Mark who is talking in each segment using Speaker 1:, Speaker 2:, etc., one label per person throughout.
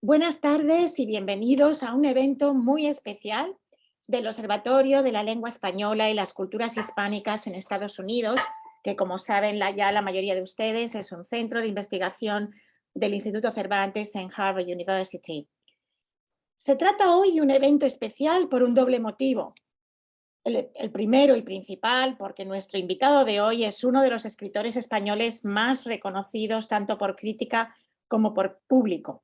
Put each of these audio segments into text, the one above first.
Speaker 1: Buenas tardes y bienvenidos a un evento muy especial del Observatorio de la Lengua Española y las Culturas Hispánicas en Estados Unidos, que como saben ya la mayoría de ustedes es un centro de investigación del Instituto Cervantes en Harvard University. Se trata hoy de un evento especial por un doble motivo. El primero y principal, porque nuestro invitado de hoy es uno de los escritores españoles más reconocidos tanto por crítica como por público.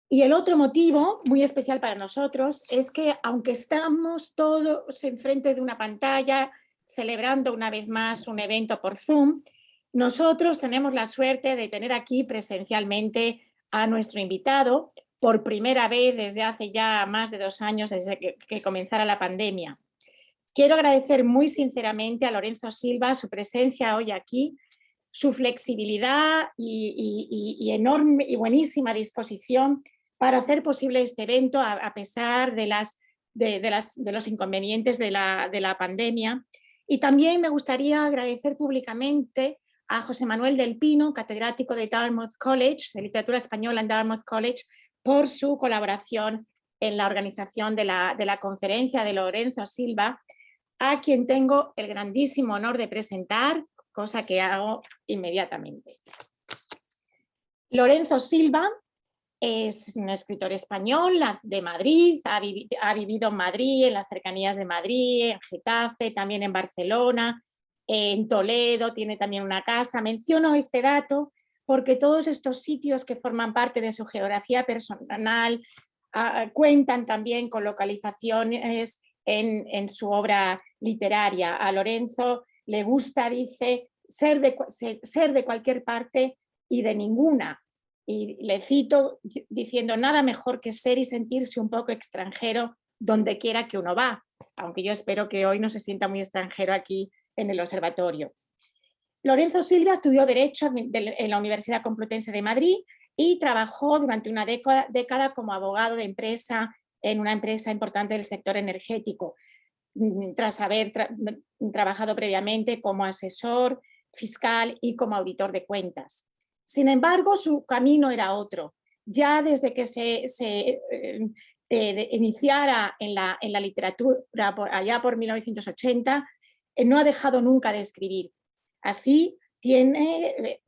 Speaker 1: Y el otro motivo, muy especial para nosotros, es que aunque estamos todos enfrente de una pantalla celebrando una vez más un evento por Zoom, nosotros tenemos la suerte de tener aquí presencialmente a nuestro invitado por primera vez desde hace ya más de 2 años, desde que comenzara la pandemia. Quiero agradecer muy sinceramente a Lorenzo Silva su presencia hoy aquí, su flexibilidad y enorme y buenísima disposición para hacer posible este evento a pesar de los inconvenientes de la pandemia. Y también me gustaría agradecer públicamente a José Manuel del Pino, catedrático de Dartmouth College, de literatura española en Dartmouth College, por su colaboración en la organización de la conferencia de Lorenzo Silva, a quien tengo el grandísimo honor de presentar, cosa que hago inmediatamente. Lorenzo Silva es un escritor español de Madrid, ha vivido en Madrid, en las cercanías de Madrid, en Getafe, también en Barcelona, en Toledo, tiene también una casa. Menciono este dato porque todos estos sitios que forman parte de su geografía personal cuentan también con localizaciones en su obra literaria. A Lorenzo le gusta, dice, ser de cualquier parte y de ninguna. Y le cito diciendo: nada mejor que ser y sentirse un poco extranjero donde quiera que uno va, aunque yo espero que hoy no se sienta muy extranjero aquí en el observatorio. Lorenzo Silva estudió Derecho en la Universidad Complutense de Madrid y trabajó durante una década como abogado de empresa en una empresa importante del sector energético, tras haber trabajado previamente como asesor fiscal y como auditor de cuentas. Sin embargo, su camino era otro. Ya desde que se iniciara en la literatura, allá por 1980, no ha dejado nunca de escribir. Así, tiene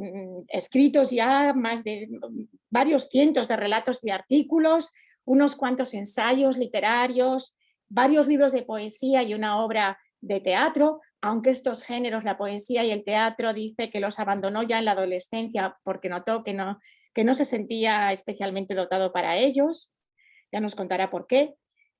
Speaker 1: escritos ya más de varios cientos de relatos y artículos, unos cuantos ensayos literarios, varios libros de poesía y una obra de teatro, aunque estos géneros, la poesía y el teatro, dice que los abandonó ya en la adolescencia porque notó que no se sentía especialmente dotado para ellos. Ya nos contará por qué.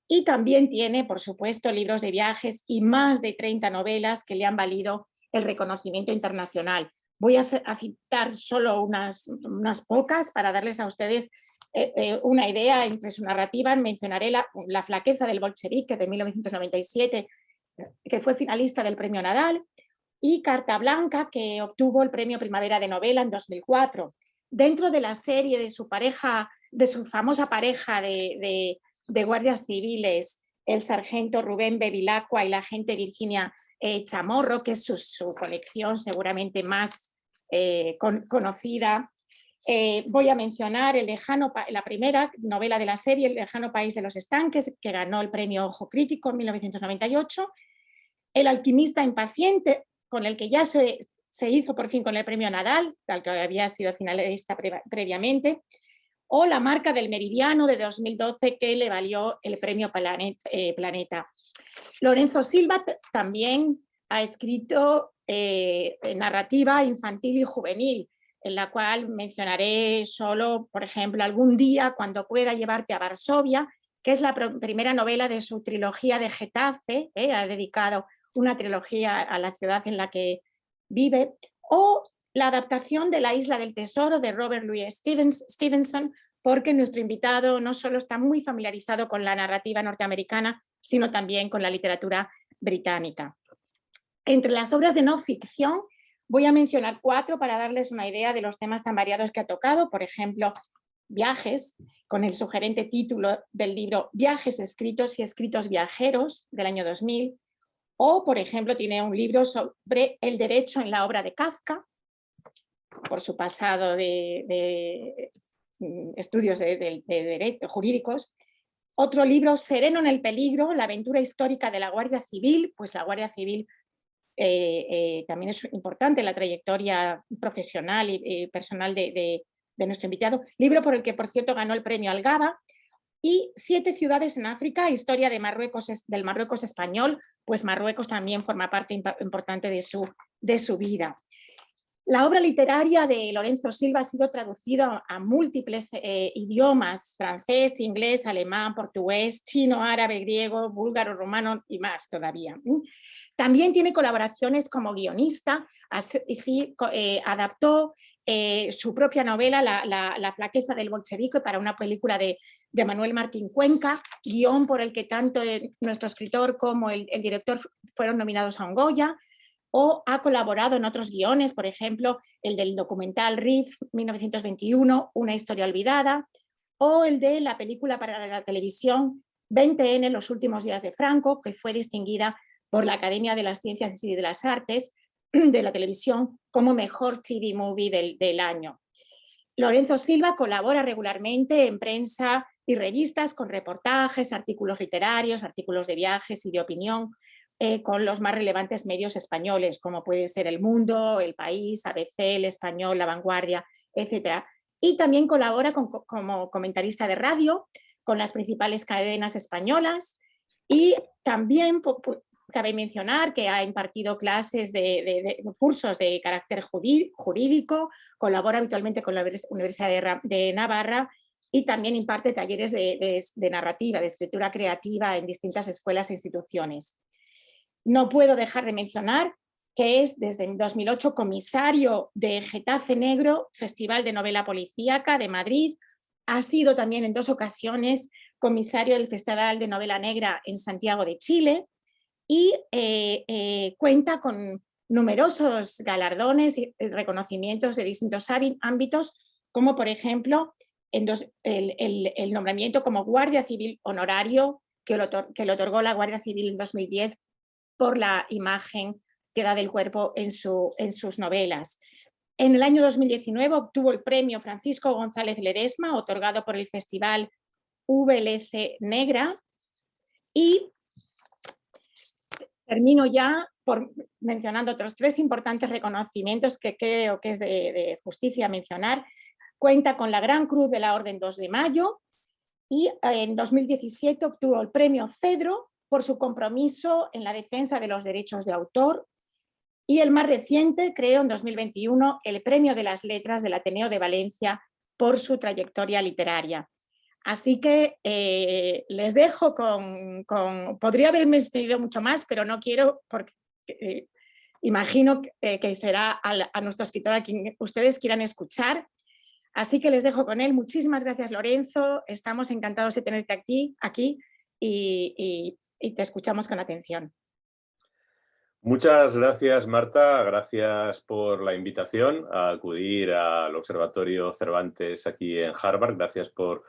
Speaker 1: Y también tiene, por supuesto, libros de viajes y más de 30 novelas que le han valido el reconocimiento internacional. Voy a citar solo unas pocas para darles a ustedes una idea. Entre su narrativa mencionaré La flaqueza del bolchevique de 1997, que fue finalista del Premio Nadal, y Carta Blanca, que obtuvo el Premio Primavera de Novela en 2004. Dentro de la serie de su famosa pareja de guardias civiles, el sargento Rubén Bevilacqua y la agente Virginia Chamorro, que es su colección seguramente más conocida. Voy a mencionar la primera novela de la serie, El lejano país de los estanques, que ganó el premio Ojo Crítico en 1998. El alquimista impaciente, con el que ya se hizo por fin con el premio Nadal, al que había sido finalista previamente, o La marca del meridiano de 2012, que le valió el premio Planeta. Lorenzo Silva también ha escrito narrativa infantil y juvenil, en la cual mencionaré solo, por ejemplo, Algún día cuando pueda llevarte a Varsovia, que es la primera novela de su trilogía de Getafe, ha dedicado una trilogía a la ciudad en la que vive, o la adaptación de La isla del tesoro de Robert Louis Stevenson, porque nuestro invitado no solo está muy familiarizado con la narrativa norteamericana, sino también con la literatura británica. Entre las obras de no ficción voy a mencionar 4 para darles una idea de los temas tan variados que ha tocado. Por ejemplo, Viajes, con el sugerente título del libro Viajes escritos y escritos viajeros del año 2000. O, por ejemplo, tiene un libro sobre el derecho en la obra de Kafka, por su pasado estudios de derecho, jurídicos. Otro libro, Sereno en el peligro, la aventura histórica de la Guardia Civil. Pues la Guardia Civil también es importante en la trayectoria profesional y personal de nuestro invitado. Libro por el que, por cierto, ganó el premio Algaba. Y 7 ciudades en África, historia de Marruecos, del Marruecos español. Pues Marruecos también forma parte importante de su vida. La obra literaria de Lorenzo Silva ha sido traducida a múltiples idiomas: francés, inglés, alemán, portugués, chino, árabe, griego, búlgaro, rumano y más todavía. También tiene colaboraciones como guionista, así adaptó su propia novela, La flaqueza del bolchevique, para una película de Manuel Martín Cuenca, guión por el que tanto nuestro escritor como el director fueron nominados a un Goya. O ha colaborado en otros guiones, por ejemplo, el del documental RIF 1921, Una historia olvidada, o el de la película para la televisión 20N, Los últimos días de Franco, que fue distinguida por la Academia de las Ciencias y de las Artes de la Televisión como mejor TV movie del año. Lorenzo Silva colabora regularmente en prensa y revistas con reportajes, artículos literarios, artículos de viajes y de opinión, con los más relevantes medios españoles, como puede ser El Mundo, El País, ABC, El Español, La Vanguardia, etc. Y también colabora como comentarista de radio con las principales cadenas españolas, y también cabe mencionar que ha impartido clases de cursos de carácter jurídico, colabora habitualmente con la Universidad de Navarra y también imparte talleres de narrativa, de escritura creativa en distintas escuelas e instituciones. No puedo dejar de mencionar que es desde 2008 comisario de Getafe Negro, Festival de Novela Policíaca de Madrid. Ha sido también en 2 ocasiones comisario del Festival de Novela Negra en Santiago de Chile, y cuenta con numerosos galardones y reconocimientos de distintos ámbitos, como por ejemplo el nombramiento como Guardia Civil Honorario que le otorgó la Guardia Civil en 2010 por la imagen que da del cuerpo en sus novelas. En el año 2019 obtuvo el premio Francisco González Ledesma, otorgado por el Festival VLC Negra. Y termino ya mencionando otros 3 importantes reconocimientos que creo que es de justicia mencionar. Cuenta con la Gran Cruz de la Orden 2 de Mayo, y en 2017 obtuvo el premio Cedro por su compromiso en la defensa de los derechos de autor, y el más reciente, creo, en 2021, el Premio de las Letras del Ateneo de Valencia por su trayectoria literaria. Así que les dejo podría haberme extendido mucho más, pero no quiero, porque imagino que será a nuestro escritor a quien ustedes quieran escuchar. Así que les dejo con él. Muchísimas gracias, Lorenzo. Estamos encantados de tenerte aquí y te escuchamos con atención.
Speaker 2: Muchas gracias, Marta. Gracias por la invitación a acudir al Observatorio Cervantes aquí en Harvard. Gracias por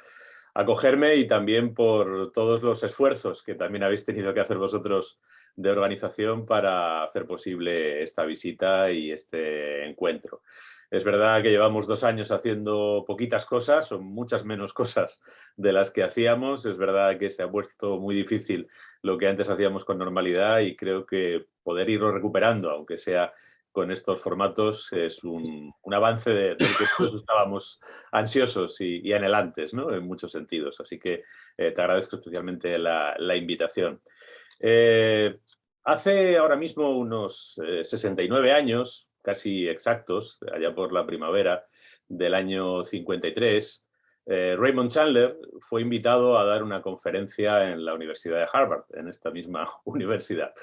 Speaker 2: acogerme y también por todos los esfuerzos que también habéis tenido que hacer vosotros de organización para hacer posible esta visita y este encuentro. Es verdad que llevamos 2 años haciendo poquitas cosas, son muchas menos cosas de las que hacíamos. Es verdad que se ha puesto muy difícil lo que antes hacíamos con normalidad, y creo que poder irlo recuperando, aunque sea con estos formatos, es un avance del que todos estábamos ansiosos y anhelantes, ¿no? En muchos sentidos. Así que te agradezco especialmente la invitación. Hace ahora mismo unos 69 años, casi exactos, allá por la primavera del año 53, Raymond Chandler fue invitado a dar una conferencia en la Universidad de Harvard, en esta misma universidad.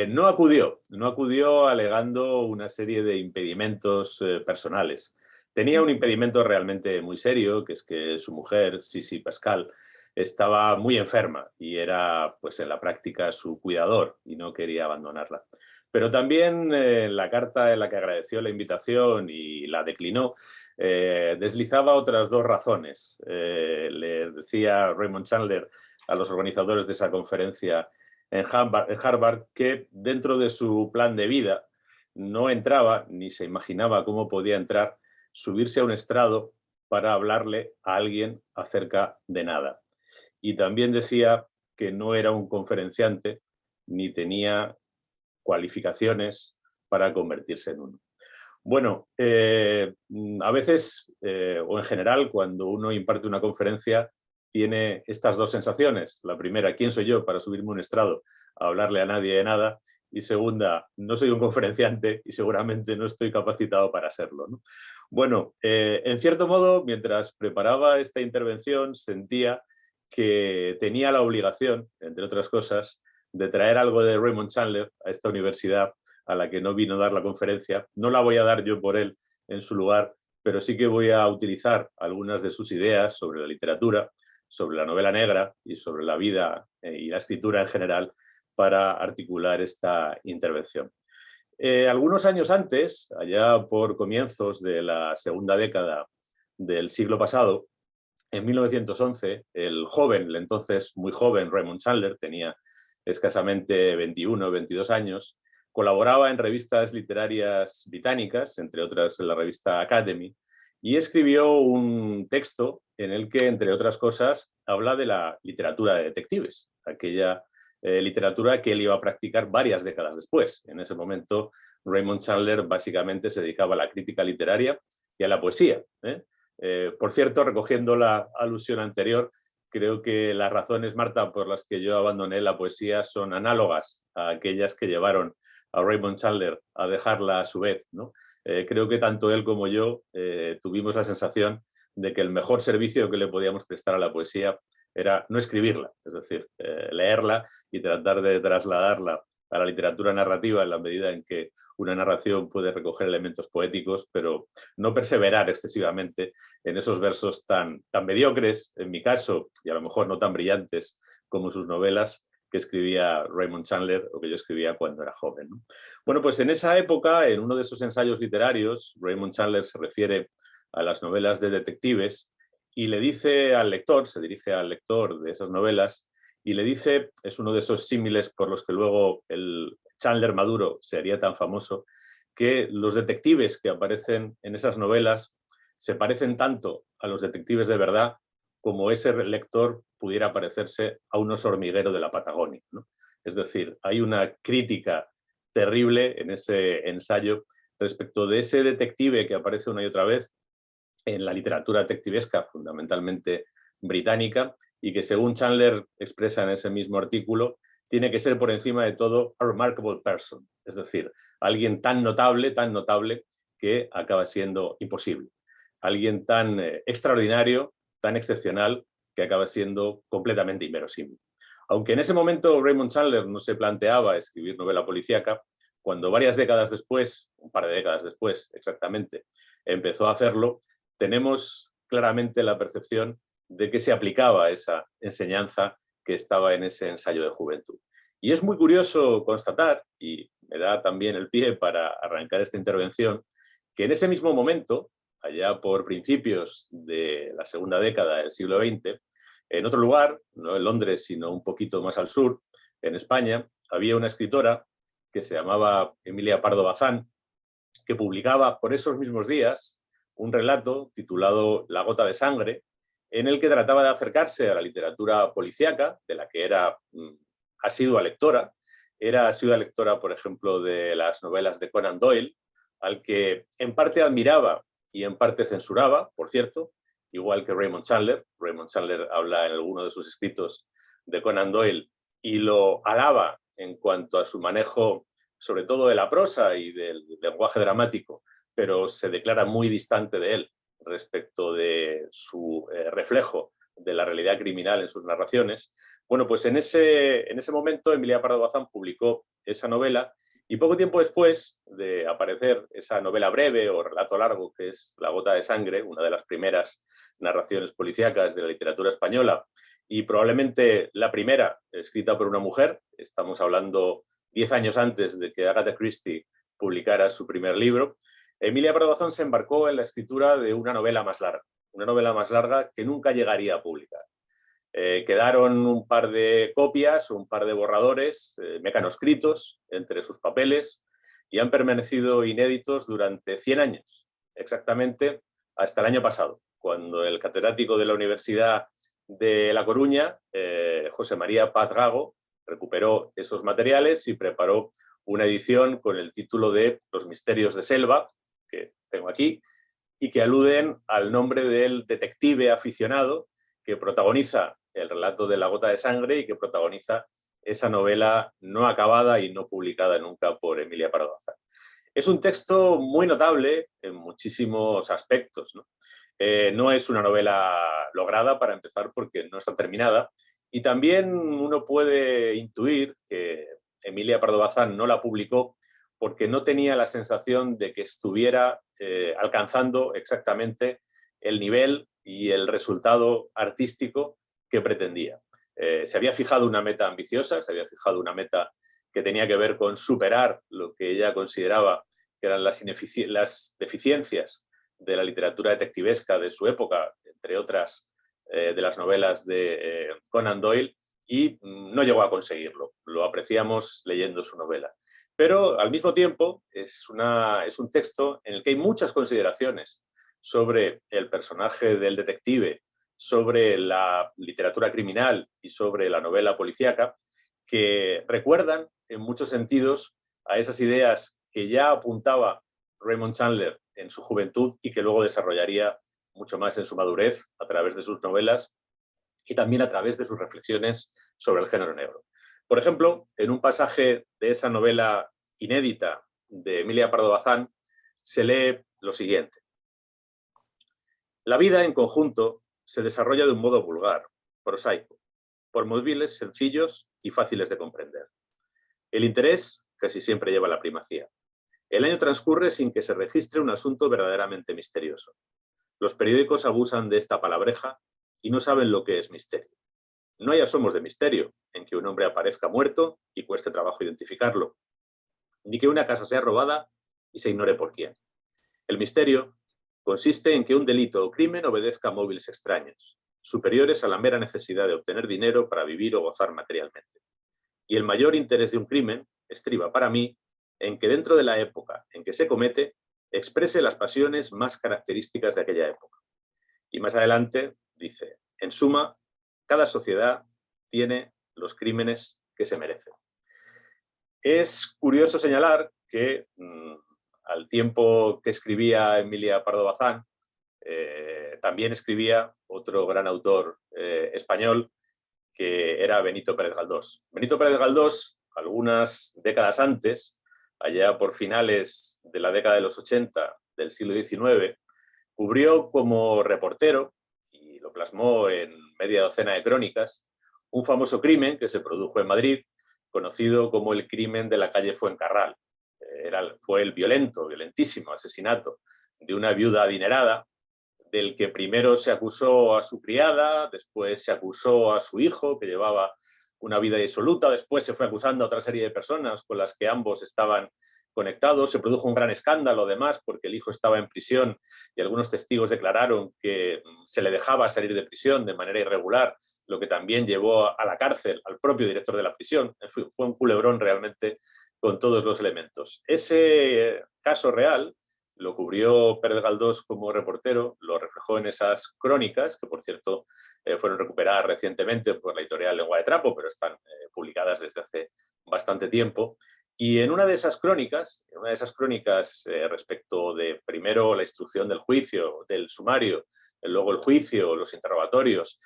Speaker 2: No acudió alegando una serie de impedimentos personales. Tenía un impedimento realmente muy serio, que es que su mujer, Sissy Pascal, estaba muy enferma y era, pues, en la práctica su cuidador, y no quería abandonarla. Pero también la carta en la que agradeció la invitación y la declinó, deslizaba otras 2 razones. Le decía Raymond Chandler a los organizadores de esa conferencia en Harvard que dentro de su plan de vida no entraba, ni se imaginaba cómo podía entrar, subirse a un estrado para hablarle a alguien acerca de nada. Y también decía que no era un conferenciante ni tenía cualificaciones para convertirse en uno. Bueno, a veces, o en general, cuando uno imparte una conferencia, tiene estas dos sensaciones. La primera, ¿quién soy yo para subirme a un estrado a hablarle a nadie de nada? Y segunda, no soy un conferenciante y seguramente no estoy capacitado para serlo, ¿no? Bueno, en cierto modo, mientras preparaba esta intervención, sentía que tenía la obligación, entre otras cosas, de traer algo de Raymond Chandler a esta universidad a la que no vino a dar la conferencia. No la voy a dar yo por él en su lugar, pero sí que voy a utilizar algunas de sus ideas sobre la literatura, sobre la novela negra y sobre la vida y la escritura en general para articular esta intervención. Algunos años antes, allá por comienzos de la segunda década del siglo pasado, en 1911, el joven, el entonces muy joven Raymond Chandler, tenía escasamente 21 o 22 años, colaboraba en revistas literarias británicas, entre otras en la revista Academy, y escribió un texto en el que, entre otras cosas, habla de la literatura de detectives, aquella literatura que él iba a practicar varias décadas después. En ese momento, Raymond Chandler básicamente se dedicaba a la crítica literaria y a la poesía. Por cierto, recogiendo la alusión anterior, creo que las razones, Marta, por las que yo abandoné la poesía son análogas a aquellas que llevaron a Raymond Chandler a dejarla a su vez, ¿no? Creo que tanto él como yo tuvimos la sensación de que el mejor servicio que le podíamos prestar a la poesía era no escribirla, es decir, leerla y tratar de trasladarla a la literatura narrativa en la medida en que una narración puede recoger elementos poéticos, pero no perseverar excesivamente en esos versos tan mediocres, en mi caso, y a lo mejor no tan brillantes como sus novelas, que escribía Raymond Chandler o que yo escribía cuando era joven, ¿no? Bueno, pues en esa época, en uno de esos ensayos literarios, Raymond Chandler se refiere a las novelas de detectives y le dice al lector, se dirige al lector de esas novelas, y le dice, es uno de esos símiles por los que luego el Chandler maduro se haría tan famoso, que los detectives que aparecen en esas novelas se parecen tanto a los detectives de verdad como ese lector pudiera parecerse a un oso hormiguero de la Patagonia, ¿no? Es decir, hay una crítica terrible en ese ensayo respecto de ese detective que aparece una y otra vez en la literatura detectivesca, fundamentalmente británica, y que según Chandler expresa en ese mismo artículo, tiene que ser por encima de todo a remarkable person, es decir, alguien tan notable que acaba siendo imposible, alguien tan extraordinario, tan excepcional, que acaba siendo completamente inverosímil. Aunque en ese momento Raymond Chandler no se planteaba escribir novela policíaca, cuando varias décadas después, un par de décadas después exactamente, empezó a hacerlo, tenemos claramente la percepción de que se aplicaba esa enseñanza que estaba en ese ensayo de juventud. Y es muy curioso constatar, y me da también el pie para arrancar esta intervención, que en ese mismo momento, allá por principios de la segunda década del siglo XX, en otro lugar, no en Londres, sino un poquito más al sur, en España, había una escritora que se llamaba Emilia Pardo Bazán, que publicaba por esos mismos días un relato titulado La gota de sangre, en el que trataba de acercarse a la literatura policíaca, de la que era asidua lectora. Era asidua lectora, por ejemplo, de las novelas de Conan Doyle, al que en parte admiraba y en parte censuraba, por cierto, igual que Raymond Chandler. Raymond Chandler habla en alguno de sus escritos de Conan Doyle y lo alaba en cuanto a su manejo, sobre todo de la prosa y del lenguaje dramático, pero se declara muy distante de él respecto de su reflejo de la realidad criminal en sus narraciones. Bueno, pues en ese momento Emilia Pardo Bazán publicó esa novela y poco tiempo después de aparecer esa novela breve o relato largo que es La gota de sangre, una de las primeras narraciones policíacas de la literatura española y probablemente la primera escrita por una mujer, estamos hablando 10 años antes de que Agatha Christie publicara su primer libro, Emilia Pardo Bazán se embarcó en la escritura de una novela más larga que nunca llegaría a publicar. Quedaron un par de copias, un par de borradores mecanoscritos entre sus papeles y han permanecido inéditos durante 100 años, exactamente hasta el año pasado, cuando el catedrático de la Universidad de La Coruña, José María Paz Gago, recuperó esos materiales y preparó una edición con el título de Los misterios de Selva, que tengo aquí, y que aluden al nombre del detective aficionado que protagoniza el relato de La gota de sangre y que protagoniza esa novela no acabada y no publicada nunca por Emilia Pardo Bazán. Es un texto muy notable en muchísimos aspectos, ¿no? No es una novela lograda, para empezar, porque no está terminada, y también uno puede intuir que Emilia Pardo Bazán no la publicó porque no tenía la sensación de que estuviera alcanzando exactamente el nivel y el resultado artístico que pretendía. Se había fijado una meta ambiciosa, se había fijado una meta que tenía que ver con superar lo que ella consideraba que eran las deficiencias de la literatura detectivesca de su época, entre otras de las novelas de Conan Doyle, y no llegó a conseguirlo. Lo apreciamos leyendo su novela. Pero al mismo tiempo es un texto en el que hay muchas consideraciones sobre el personaje del detective, sobre la literatura criminal y sobre la novela policíaca, que recuerdan en muchos sentidos a esas ideas que ya apuntaba Raymond Chandler en su juventud y que luego desarrollaría mucho más en su madurez a través de sus novelas y también a través de sus reflexiones sobre el género negro. Por ejemplo, en un pasaje de esa novela inédita de Emilia Pardo Bazán se lee lo siguiente. La vida en conjunto se desarrolla de un modo vulgar, prosaico, por móviles sencillos y fáciles de comprender. El interés casi siempre lleva la primacía. El año transcurre sin que se registre un asunto verdaderamente misterioso. Los periódicos abusan de esta palabreja y no saben lo que es misterio. No hay asomos de misterio en que un hombre aparezca muerto y cueste trabajo identificarlo, ni que una casa sea robada y se ignore por quién. El misterio consiste en que un delito o crimen obedezca a móviles extraños, superiores a la mera necesidad de obtener dinero para vivir o gozar materialmente. Y el mayor interés de un crimen estriba para mí en que dentro de la época en que se comete exprese las pasiones más características de aquella época. Y más adelante dice, en suma, cada sociedad tiene los crímenes que se merecen. Es curioso señalar que al tiempo que escribía Emilia Pardo Bazán, también escribía otro gran autor español, que era Benito Pérez Galdós. Benito Pérez Galdós, algunas décadas antes, allá por finales de la década de los 80 del siglo XIX, cubrió como reportero, y lo plasmó en media docena de crónicas, un famoso crimen que se produjo en Madrid, conocido como el crimen de la calle Fuencarral. Fue el violentísimo asesinato de una viuda adinerada, del que primero se acusó a su criada, después se acusó a su hijo, que llevaba una vida disoluta, después se fue acusando a otra serie de personas con las que ambos estaban conectados. Se produjo un gran escándalo, además, porque el hijo estaba en prisión y algunos testigos declararon que se le dejaba salir de prisión de manera irregular, lo que también llevó a la cárcel al propio director de la prisión. Fue un culebrón realmente con todos los elementos. Ese caso real lo cubrió Pérez Galdós como reportero, lo reflejó en esas crónicas, que por cierto fueron recuperadas recientemente por la editorial Lengua de Trapo, pero están publicadas desde hace bastante tiempo. Y en una de esas crónicas respecto de primero la instrucción del juicio, del sumario, luego el juicio, los interrogatorios.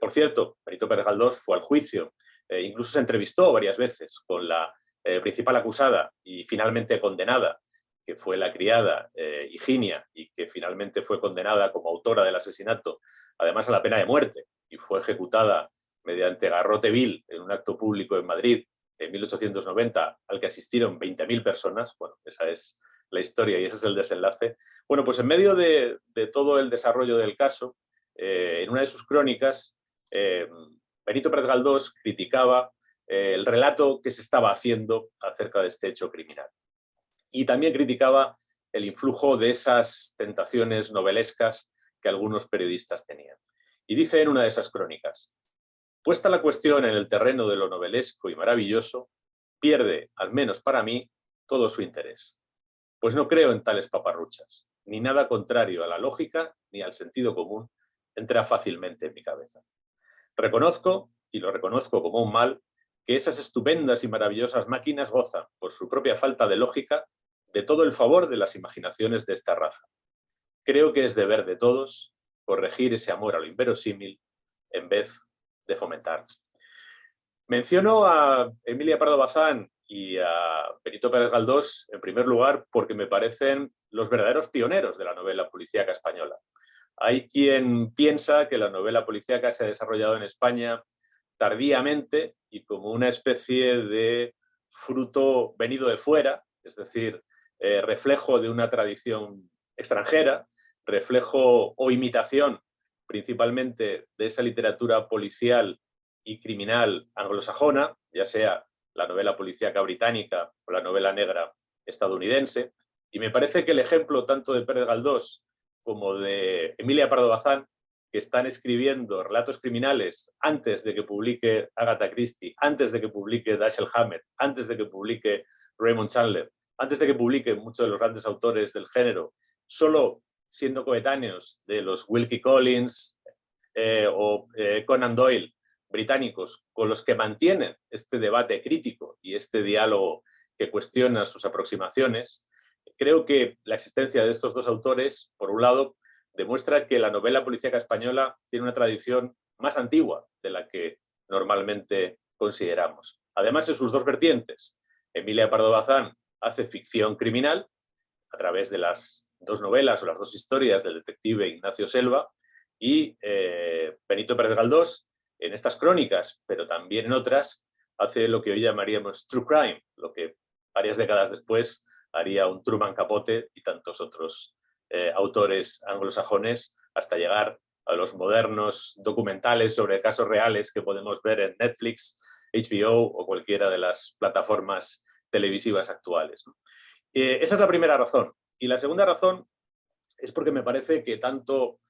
Speaker 2: Por cierto, Benito Pérez Galdós fue al juicio, incluso se entrevistó varias veces con la principal acusada y finalmente condenada, que fue la criada Higinia, y que finalmente fue condenada como autora del asesinato, además a la pena de muerte, y fue ejecutada mediante garrote vil en un acto público en Madrid en 1890, al que asistieron 20.000 personas. Bueno, esa es la historia y ese es el desenlace. Bueno, pues en medio de todo el desarrollo del caso, en una de sus crónicas, Benito Pérez Galdós criticaba el relato que se estaba haciendo acerca de este hecho criminal. Y también criticaba el influjo de esas tentaciones novelescas que algunos periodistas tenían. Y dice en una de esas crónicas, puesta la cuestión en el terreno de lo novelesco y maravilloso, pierde, al menos para mí, todo su interés. Pues no creo en tales paparruchas. ni nada contrario a la lógica ni al sentido común entra fácilmente en mi cabeza. Reconozco, y lo reconozco como un mal, que esas estupendas y maravillosas máquinas gozan, por su propia falta de lógica, de todo el favor de las imaginaciones de esta raza. Creo que es deber de todos corregir ese amor a lo inverosímil en vez de fomentarlo. Menciono a Emilia Pardo Bazán y a Benito Pérez Galdós en primer lugar porque me parecen los verdaderos pioneros de la novela policíaca española. Hay quien piensa que la novela policíaca se ha desarrollado en España tardíamente y como una especie de fruto venido de fuera, es decir, reflejo de una tradición extranjera, reflejo o imitación principalmente de esa literatura policial y criminal anglosajona, ya sea la novela policíaca británica o la novela negra estadounidense. Y me parece que el ejemplo tanto de Pérez Galdós como de Emilia Pardo Bazán, que están escribiendo relatos criminales antes de que publique Agatha Christie, antes de que publique Dashiell Hammett, antes de que publique Raymond Chandler, antes de que publique muchos de los grandes autores del género, solo siendo coetáneos de los Wilkie Collins o Conan Doyle británicos, con los que mantienen este debate crítico y este diálogo que cuestiona sus aproximaciones. Creo que la existencia de estos dos autores, por un lado, demuestra que la novela policíaca española tiene una tradición más antigua de la que normalmente consideramos. Además de sus dos vertientes, Emilia Pardo Bazán hace ficción criminal a través de las dos novelas o las dos historias del detective Ignacio Selva y Benito Pérez Galdós en estas crónicas, pero también en otras, hace lo que hoy llamaríamos true crime, lo que varias décadas después haría un Truman Capote y tantos otros autores anglosajones, hasta llegar a los modernos documentales sobre casos reales que podemos ver en Netflix, HBO o cualquiera de las plataformas televisivas actuales. Esa es la primera razón. Y la segunda razón es porque me parece que tanto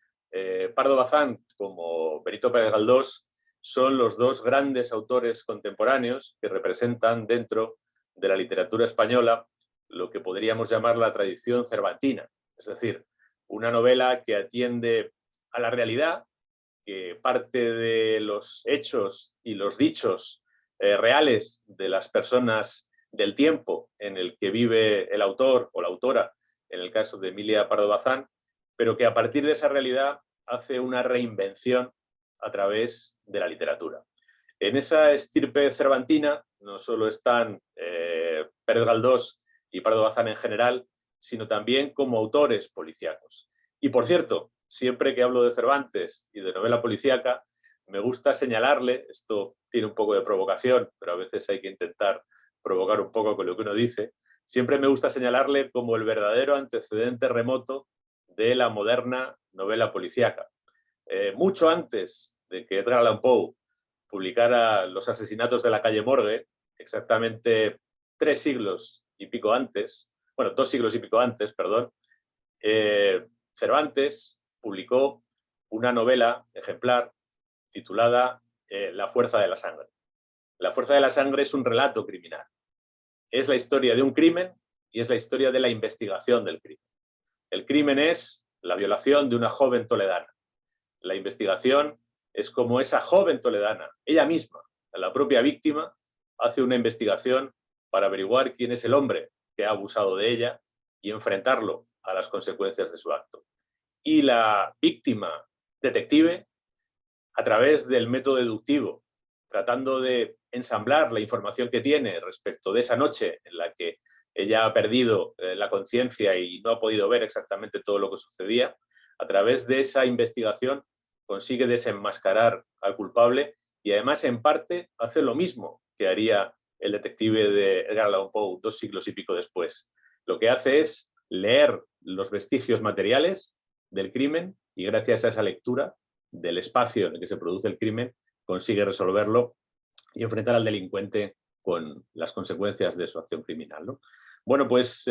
Speaker 2: Pardo Bazán como Benito Pérez Galdós son los dos grandes autores contemporáneos que representan dentro de la literatura española lo que podríamos llamar la tradición cervantina, es decir, una novela que atiende a la realidad, que parte de los hechos y los dichos reales de las personas del tiempo en el que vive el autor o la autora, en el caso de Emilia Pardo Bazán, pero que a partir de esa realidad hace una reinvención a través de la literatura. En esa estirpe cervantina no solo están Pérez Galdós y Pardo Bazán en general, sino también como autores policíacos. Y por cierto, siempre que hablo de Cervantes y de novela policíaca, me gusta señalarle, esto tiene un poco de provocación, pero a veces hay que intentar provocar un poco con lo que uno dice, siempre me gusta señalarle como el verdadero antecedente remoto de la moderna novela policíaca. Mucho antes de que Edgar Allan Poe publicara Los asesinatos de la calle Morgue, exactamente 3 siglos y pico antes, bueno, 2 siglos y pico antes, perdón, Cervantes publicó una novela ejemplar titulada La fuerza de la sangre. La fuerza de la sangre es un relato criminal. Es la historia de un crimen y es la historia de la investigación del crimen. El crimen es la violación de una joven toledana. La investigación es como esa joven toledana, ella misma, la propia víctima, hace una investigación para averiguar quién es el hombre que ha abusado de ella y enfrentarlo a las consecuencias de su acto. Y la víctima detective, a través del método deductivo, tratando de ensamblar la información que tiene respecto de esa noche en la que ella ha perdido la conciencia y no ha podido ver exactamente todo lo que sucedía, a través de esa investigación consigue desenmascarar al culpable y además en parte hace lo mismo que haría el detective de Edgar Allan Poe 2 siglos y pico después. Lo que hace es leer los vestigios materiales del crimen y gracias a esa lectura del espacio en el que se produce el crimen consigue resolverlo y enfrentar al delincuente con las consecuencias de su acción criminal, ¿no? Bueno, pues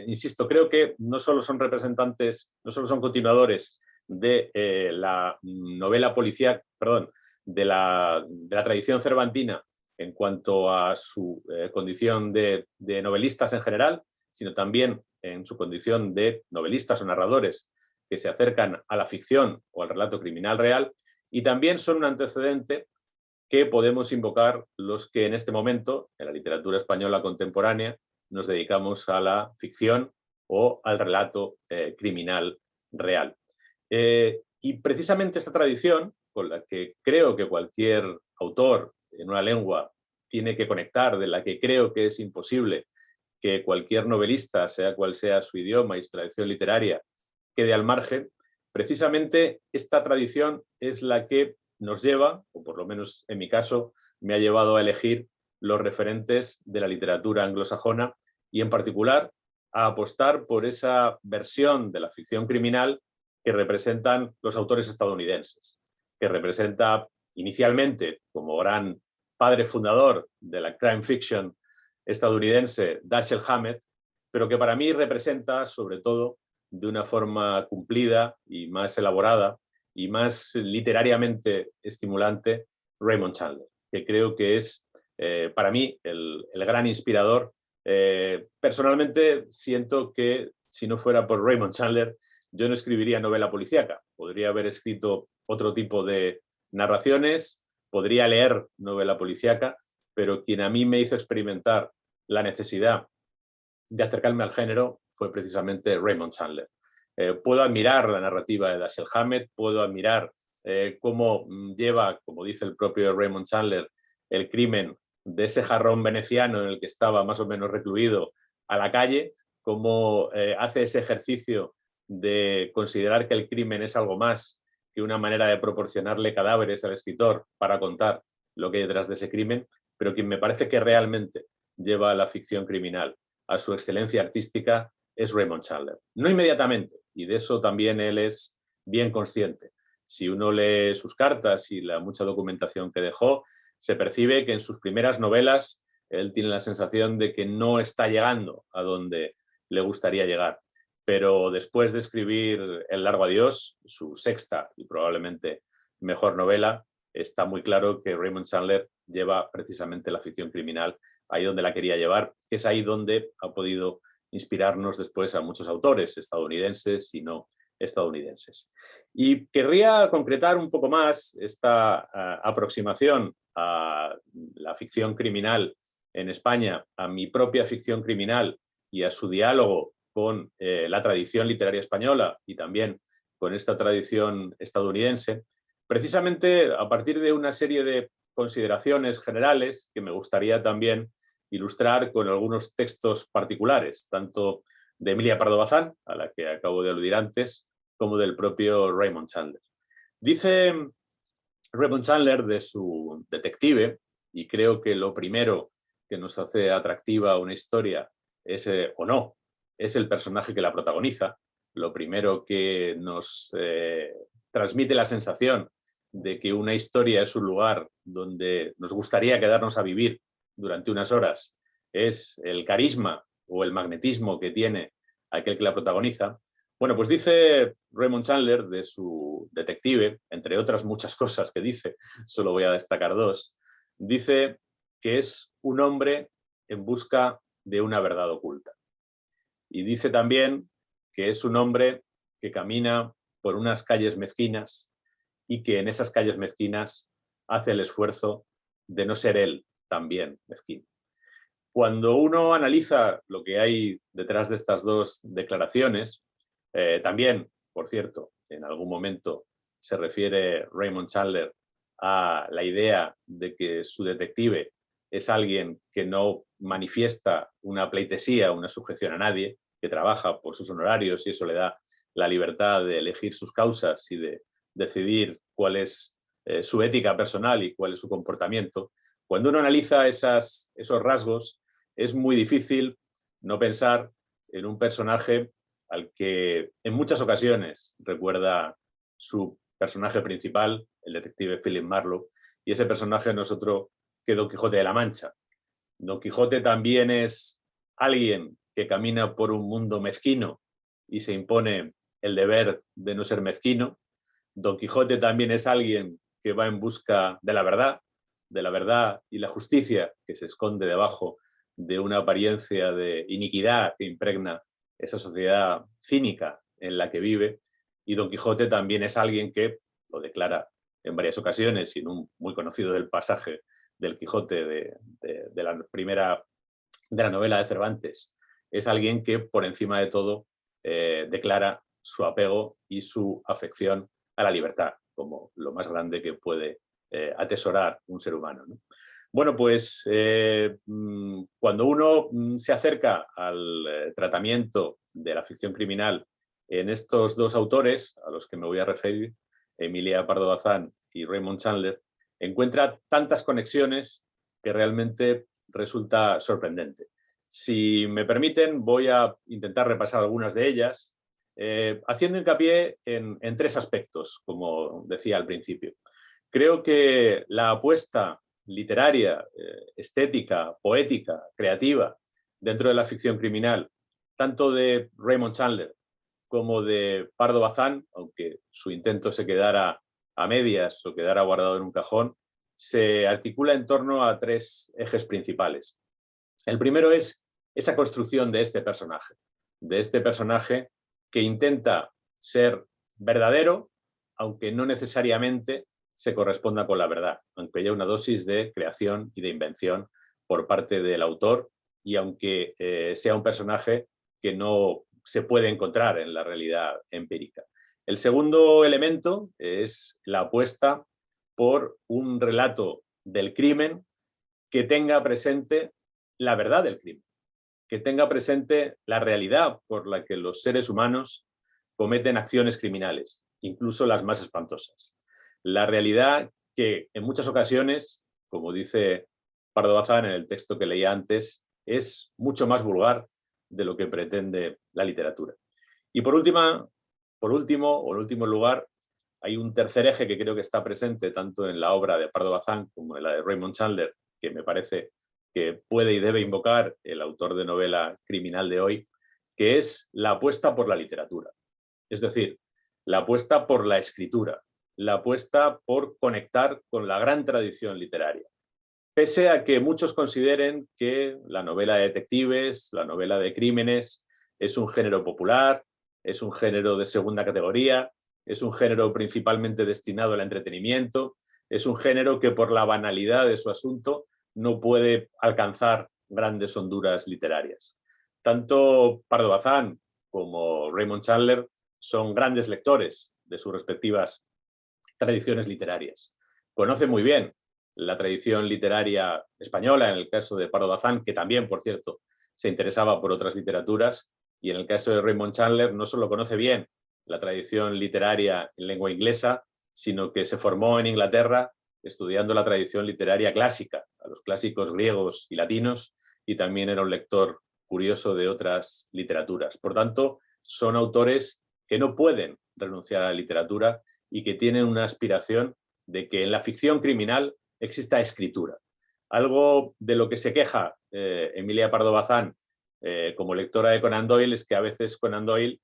Speaker 2: insisto, creo que no solo son representantes, no solo son continuadores de la novela policíaca, perdón, de la tradición cervantina en cuanto a su condición de novelistas en general, sino también en su condición de novelistas o narradores que se acercan a la ficción o al relato criminal real, y también son un antecedente que podemos invocar los que en este momento, en la literatura española contemporánea, nos dedicamos a la ficción o al relato criminal real. Y precisamente esta tradición, con la que creo que cualquier autor en una lengua tiene que conectar, de la que creo que es imposible que cualquier novelista, sea cual sea su idioma y su tradición literaria, quede al margen, precisamente esta tradición es la que nos lleva, o por lo menos en mi caso, me ha llevado a elegir los referentes de la literatura anglosajona y en particular a apostar por esa versión de la ficción criminal que representan los autores estadounidenses, que representa inicialmente como gran padre fundador de la crime fiction estadounidense Dashiell Hammett, pero que para mí representa sobre todo de una forma cumplida y más elaborada y más literariamente estimulante Raymond Chandler, que creo que es para mí el gran inspirador. Personalmente siento que si no fuera por Raymond Chandler yo no escribiría novela policíaca, podría haber escrito otro tipo de narraciones, podría leer novela policíaca, pero quien a mí me hizo experimentar la necesidad de acercarme al género fue precisamente Raymond Chandler. Puedo admirar la narrativa de Dashiell Hammett, puedo admirar cómo lleva, como dice el propio Raymond Chandler, el crimen de ese jarrón veneciano en el que estaba más o menos recluido a la calle, cómo hace ese ejercicio de considerar que el crimen es algo más que una manera de proporcionarle cadáveres al escritor para contar lo que hay detrás de ese crimen, pero quien me parece que realmente lleva a la ficción criminal a su excelencia artística es Raymond Chandler. No inmediatamente, y de eso también él es bien consciente. Si uno lee sus cartas y la mucha documentación que dejó, se percibe que en sus primeras novelas él tiene la sensación de que no está llegando a donde le gustaría llegar. Pero después de escribir El largo adiós, su sexta y probablemente mejor novela, está muy claro que Raymond Chandler lleva precisamente la ficción criminal ahí donde la quería llevar, que es ahí donde ha podido inspirarnos después a muchos autores estadounidenses y no estadounidenses. Y querría concretar un poco más esta aproximación a la ficción criminal en España, a mi propia ficción criminal y a su diálogo con la tradición literaria española y también con esta tradición estadounidense, precisamente a partir de una serie de consideraciones generales que me gustaría también ilustrar con algunos textos particulares, tanto de Emilia Pardo Bazán, a la que acabo de aludir antes, como del propio Raymond Chandler. Dice Raymond Chandler de su detective, y creo que lo primero que nos hace atractiva una historia es, o no, es el personaje que la protagoniza. Lo primero que nos transmite la sensación de que una historia es un lugar donde nos gustaría quedarnos a vivir durante unas horas es el carisma o el magnetismo que tiene aquel que la protagoniza. Bueno, pues dice Raymond Chandler de su detective, entre otras muchas cosas que dice, solo voy a destacar dos, dice que es un hombre en busca de una verdad oculta. Y dice también que es un hombre que camina por unas calles mezquinas y que en esas calles mezquinas hace el esfuerzo de no ser él también mezquino. Cuando uno analiza lo que hay detrás de estas dos declaraciones, también, por cierto, en algún momento se refiere Raymond Chandler a la idea de que su detective es alguien que no manifiesta una pleitesía, una sujeción a nadie, que trabaja por sus honorarios y eso le da la libertad de elegir sus causas y de decidir cuál es su ética personal y cuál es su comportamiento. Cuando uno analiza esos rasgos, es muy difícil no pensar en un personaje al que en muchas ocasiones recuerda su personaje principal, el detective Philip Marlowe, y ese personaje no es otro que Don Quijote de la Mancha. Don Quijote también es alguien que camina por un mundo mezquino y se impone el deber de no ser mezquino. Don Quijote también es alguien que va en busca de la verdad y la justicia que se esconde debajo de una apariencia de iniquidad que impregna esa sociedad cínica en la que vive, y Don Quijote también es alguien que lo declara en varias ocasiones, y en un muy conocido del pasaje del Quijote de la primera de la novela de Cervantes, es alguien que por encima de todo declara su apego y su afección a la libertad como lo más grande que puede atesorar un ser humano, ¿no? Bueno, pues cuando uno se acerca al tratamiento de la ficción criminal en estos dos autores a los que me voy a referir, Emilia Pardo Bazán y Raymond Chandler, encuentra tantas conexiones que realmente resulta sorprendente. Si me permiten, voy a intentar repasar algunas de ellas, haciendo hincapié en tres aspectos, como decía al principio. Creo que la apuesta literaria, estética, poética, creativa, dentro de la ficción criminal, tanto de Raymond Chandler como de Pardo Bazán, aunque su intento se quedara a medias o quedara guardado en un cajón, se articula en torno a tres ejes principales. El primero es esa construcción de este personaje que intenta ser verdadero, aunque no necesariamente se corresponda con la verdad, aunque haya una dosis de creación y de invención por parte del autor, y aunque sea un personaje que no se puede encontrar en la realidad empírica. El segundo elemento es la apuesta por un relato del crimen que tenga presente la verdad del crimen, que tenga presente la realidad por la que los seres humanos cometen acciones criminales, incluso las más espantosas. La realidad que en muchas ocasiones, como dice Pardo Bazán en el texto que leía antes, es mucho más vulgar de lo que pretende la literatura. Y por último, o en último lugar, hay un tercer eje que creo que está presente tanto en la obra de Pardo Bazán como en la de Raymond Chandler, que me parece que puede y debe invocar el autor de novela criminal de hoy, que es la apuesta por la literatura. Es decir, la apuesta por la escritura, la apuesta por conectar con la gran tradición literaria. Pese a que muchos consideren que la novela de detectives, la novela de crímenes, es un género popular, es un género de segunda categoría, es un género principalmente destinado al entretenimiento, es un género que por la banalidad de su asunto no puede alcanzar grandes honduras literarias. Tanto Pardo Bazán como Raymond Chandler son grandes lectores de sus respectivas tradiciones literarias. Conocen muy bien la tradición literaria española, en el caso de Pardo Bazán, que también, por cierto, se interesaba por otras literaturas, y en el caso de Raymond Chandler no solo conoce bien la tradición literaria en lengua inglesa, sino que se formó en Inglaterra estudiando la tradición literaria clásica, a los clásicos griegos y latinos, y también era un lector curioso de otras literaturas. Por tanto, son autores que no pueden renunciar a la literatura y que tienen una aspiración de que en la ficción criminal exista escritura. Algo de lo que se queja Emilia Pardo Bazán como lectora de Conan Doyle es que a veces Conan Doyle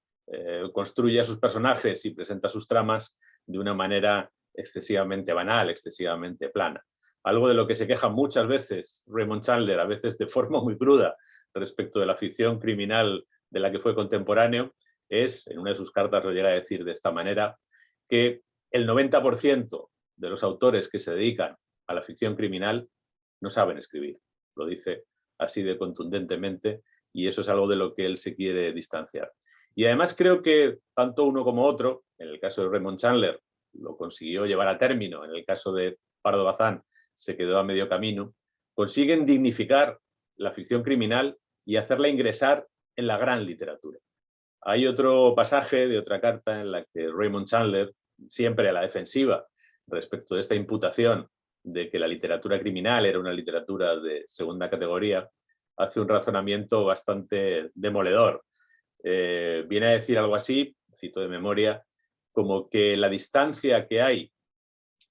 Speaker 2: construye a sus personajes y presenta sus tramas de una manera excesivamente banal, excesivamente plana. Algo de lo que se queja muchas veces Raymond Chandler, a veces de forma muy cruda, respecto de la ficción criminal de la que fue contemporáneo, es, en una de sus cartas lo llega a decir de esta manera, que el 90% de los autores que se dedican a la ficción criminal no saben escribir. Lo dice así de contundentemente, y eso es algo de lo que él se quiere distanciar. Y además creo que tanto uno como otro, en el caso de Raymond Chandler, lo consiguió llevar a término, en el caso de Pardo Bazán se quedó a medio camino, consiguen dignificar la ficción criminal y hacerla ingresar en la gran literatura. Hay otro pasaje de otra carta en la que Raymond Chandler, siempre a la defensiva respecto de esta imputación de que la literatura criminal era una literatura de segunda categoría, hace un razonamiento bastante demoledor. Viene a decir algo así, cito de memoria, como que la distancia que hay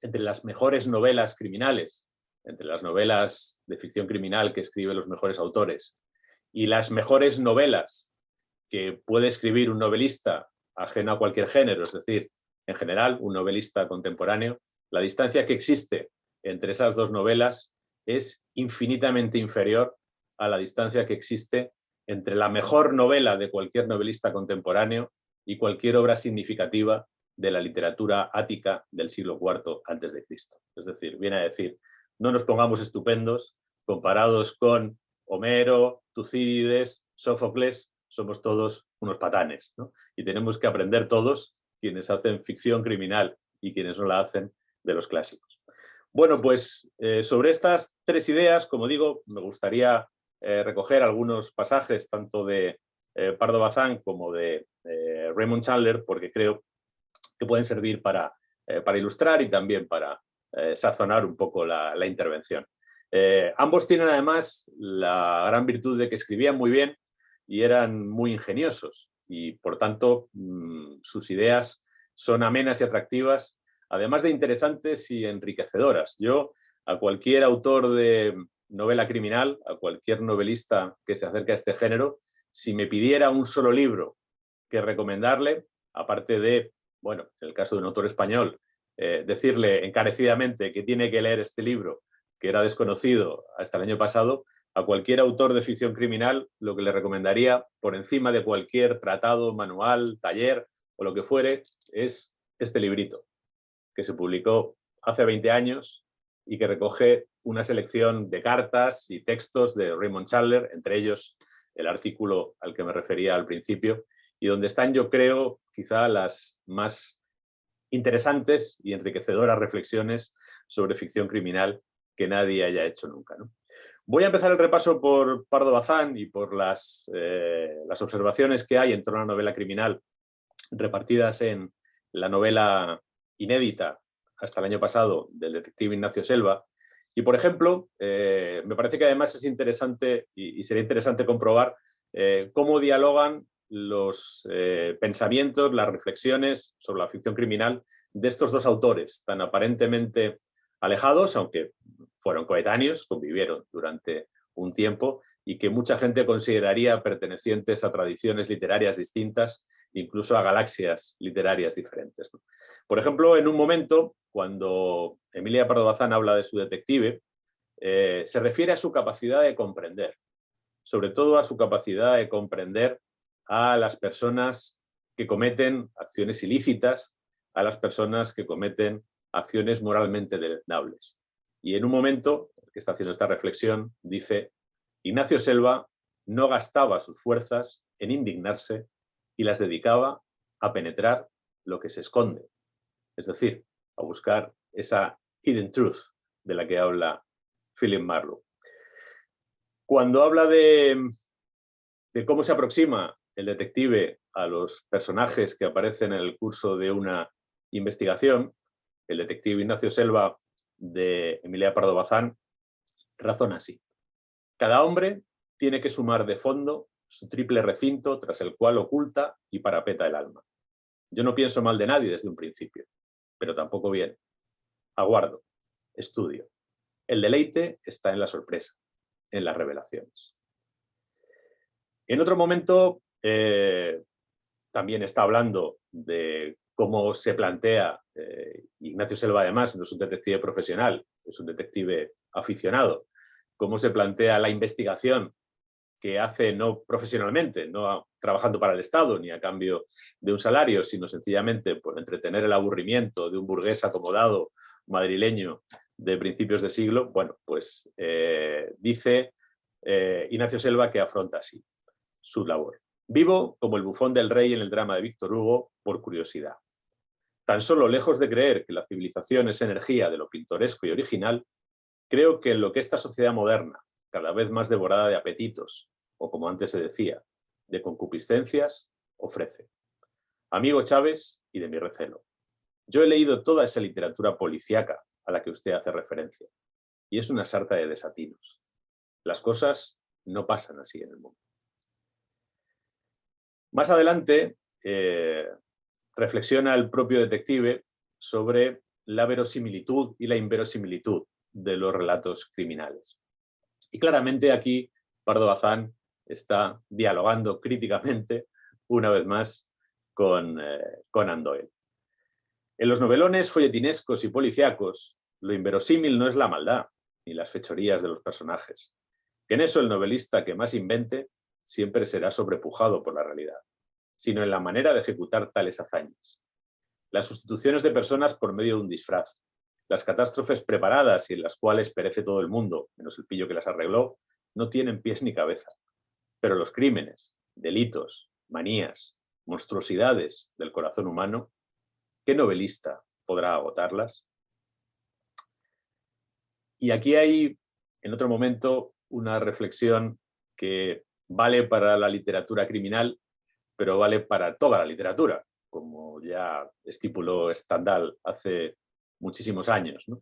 Speaker 2: entre las mejores novelas criminales, entre las novelas de ficción criminal que escriben los mejores autores, y las mejores novelas que puede escribir un novelista ajeno a cualquier género, es decir, en general, un novelista contemporáneo, la distancia que existe entre esas dos novelas es infinitamente inferior a la distancia que existe entre la mejor novela de cualquier novelista contemporáneo y cualquier obra significativa de la literatura ática del siglo IV a.C. Es decir, viene a decir, no nos pongamos estupendos, comparados con Homero, Tucídides, Sófocles, somos todos unos patanes, ¿no? Y tenemos que aprender todos, quienes hacen ficción criminal y quienes no la hacen, de los clásicos. Bueno, pues sobre estas tres ideas, como digo, me gustaría recoger algunos pasajes tanto de Pardo Bazán como de Raymond Chandler, porque creo que pueden servir para ilustrar y también para sazonar un poco la intervención. Ambos tienen además la gran virtud de que escribían muy bien y eran muy ingeniosos y por tanto sus ideas son amenas y atractivas, además de interesantes y enriquecedoras. Yo a cualquier autor de novela criminal, a cualquier novelista que se acerque a este género, si me pidiera un solo libro que recomendarle, aparte de, bueno, en el caso de un autor español, decirle encarecidamente que tiene que leer este libro, que era desconocido hasta el año pasado, a cualquier autor de ficción criminal lo que le recomendaría, por encima de cualquier tratado, manual, taller o lo que fuere, es este librito, que se publicó hace 20 años y que recoge una selección de cartas y textos de Raymond Chandler, entre ellos el artículo al que me refería al principio, y donde están, yo creo, quizá las más interesantes y enriquecedoras reflexiones sobre ficción criminal que nadie haya hecho nunca, ¿no? Voy a empezar el repaso por Pardo Bazán y por las observaciones que hay en torno a la novela criminal repartidas en la novela inédita hasta el año pasado del detective Ignacio Selva. Y, por ejemplo, me parece que además es interesante y sería interesante comprobar cómo dialogan los pensamientos, las reflexiones sobre la ficción criminal de estos dos autores tan aparentemente alejados, aunque fueron coetáneos, convivieron durante un tiempo y que mucha gente consideraría pertenecientes a tradiciones literarias distintas, incluso a galaxias literarias diferentes. Por ejemplo, en un momento, cuando Emilia Pardo Bazán habla de su detective, se refiere a su capacidad de comprender, sobre todo a su capacidad de comprender a las personas que cometen acciones ilícitas, a las personas que cometen acciones moralmente deleznables. Y en un momento, que está haciendo esta reflexión, dice: Ignacio Selva no gastaba sus fuerzas en indignarse y las dedicaba a penetrar lo que se esconde, es decir, a buscar esa hidden truth de la que habla Philip Marlowe. Cuando habla de cómo se aproxima el detective a los personajes que aparecen en el curso de una investigación, el detective Ignacio Selva de Emilia Pardo Bazán razona así: cada hombre tiene que sumar de fondo su triple recinto tras el cual oculta y parapeta el alma. Yo no pienso mal de nadie desde un principio, pero tampoco bien. Aguardo, estudio. El deleite está en la sorpresa, en las revelaciones. En otro momento también está hablando de cómo se plantea, Ignacio Selva además no es un detective profesional, es un detective aficionado, cómo se plantea la investigación que hace no profesionalmente, no trabajando para el Estado ni a cambio de un salario, sino sencillamente por entretener el aburrimiento de un burgués acomodado madrileño de principios de siglo. Bueno, pues dice Ignacio Selva que afronta así su labor. Vivo como el bufón del rey en el drama de Víctor Hugo por curiosidad. Tan solo lejos de creer que la civilización es energía de lo pintoresco y original, creo que en lo que esta sociedad moderna, cada vez más devorada de apetitos, o como antes se decía, de concupiscencias, ofrece. Amigo Chávez y de mi recelo. Yo he leído toda esa literatura policíaca a la que usted hace referencia, y es una sarta de desatinos. Las cosas no pasan así en el mundo. Más adelante, reflexiona el propio detective sobre la verosimilitud y la inverosimilitud de los relatos criminales. Y claramente aquí Pardo Bazán está dialogando críticamente, una vez más, con Conan Doyle. En los novelones folletinescos y policíacos, lo inverosímil no es la maldad ni las fechorías de los personajes. que en eso el novelista que más invente siempre será sobrepujado por la realidad, sino en la manera de ejecutar tales hazañas. Las sustituciones de personas por medio de un disfraz, las catástrofes preparadas y en las cuales perece todo el mundo, menos el pillo que las arregló, no tienen pies ni cabeza. Pero los crímenes, delitos, manías, monstruosidades del corazón humano, ¿qué novelista podrá agotarlas? Y aquí hay, en otro momento, una reflexión que vale para la literatura criminal, pero vale para toda la literatura, como ya estipuló Stendhal hace muchísimos años, ¿no?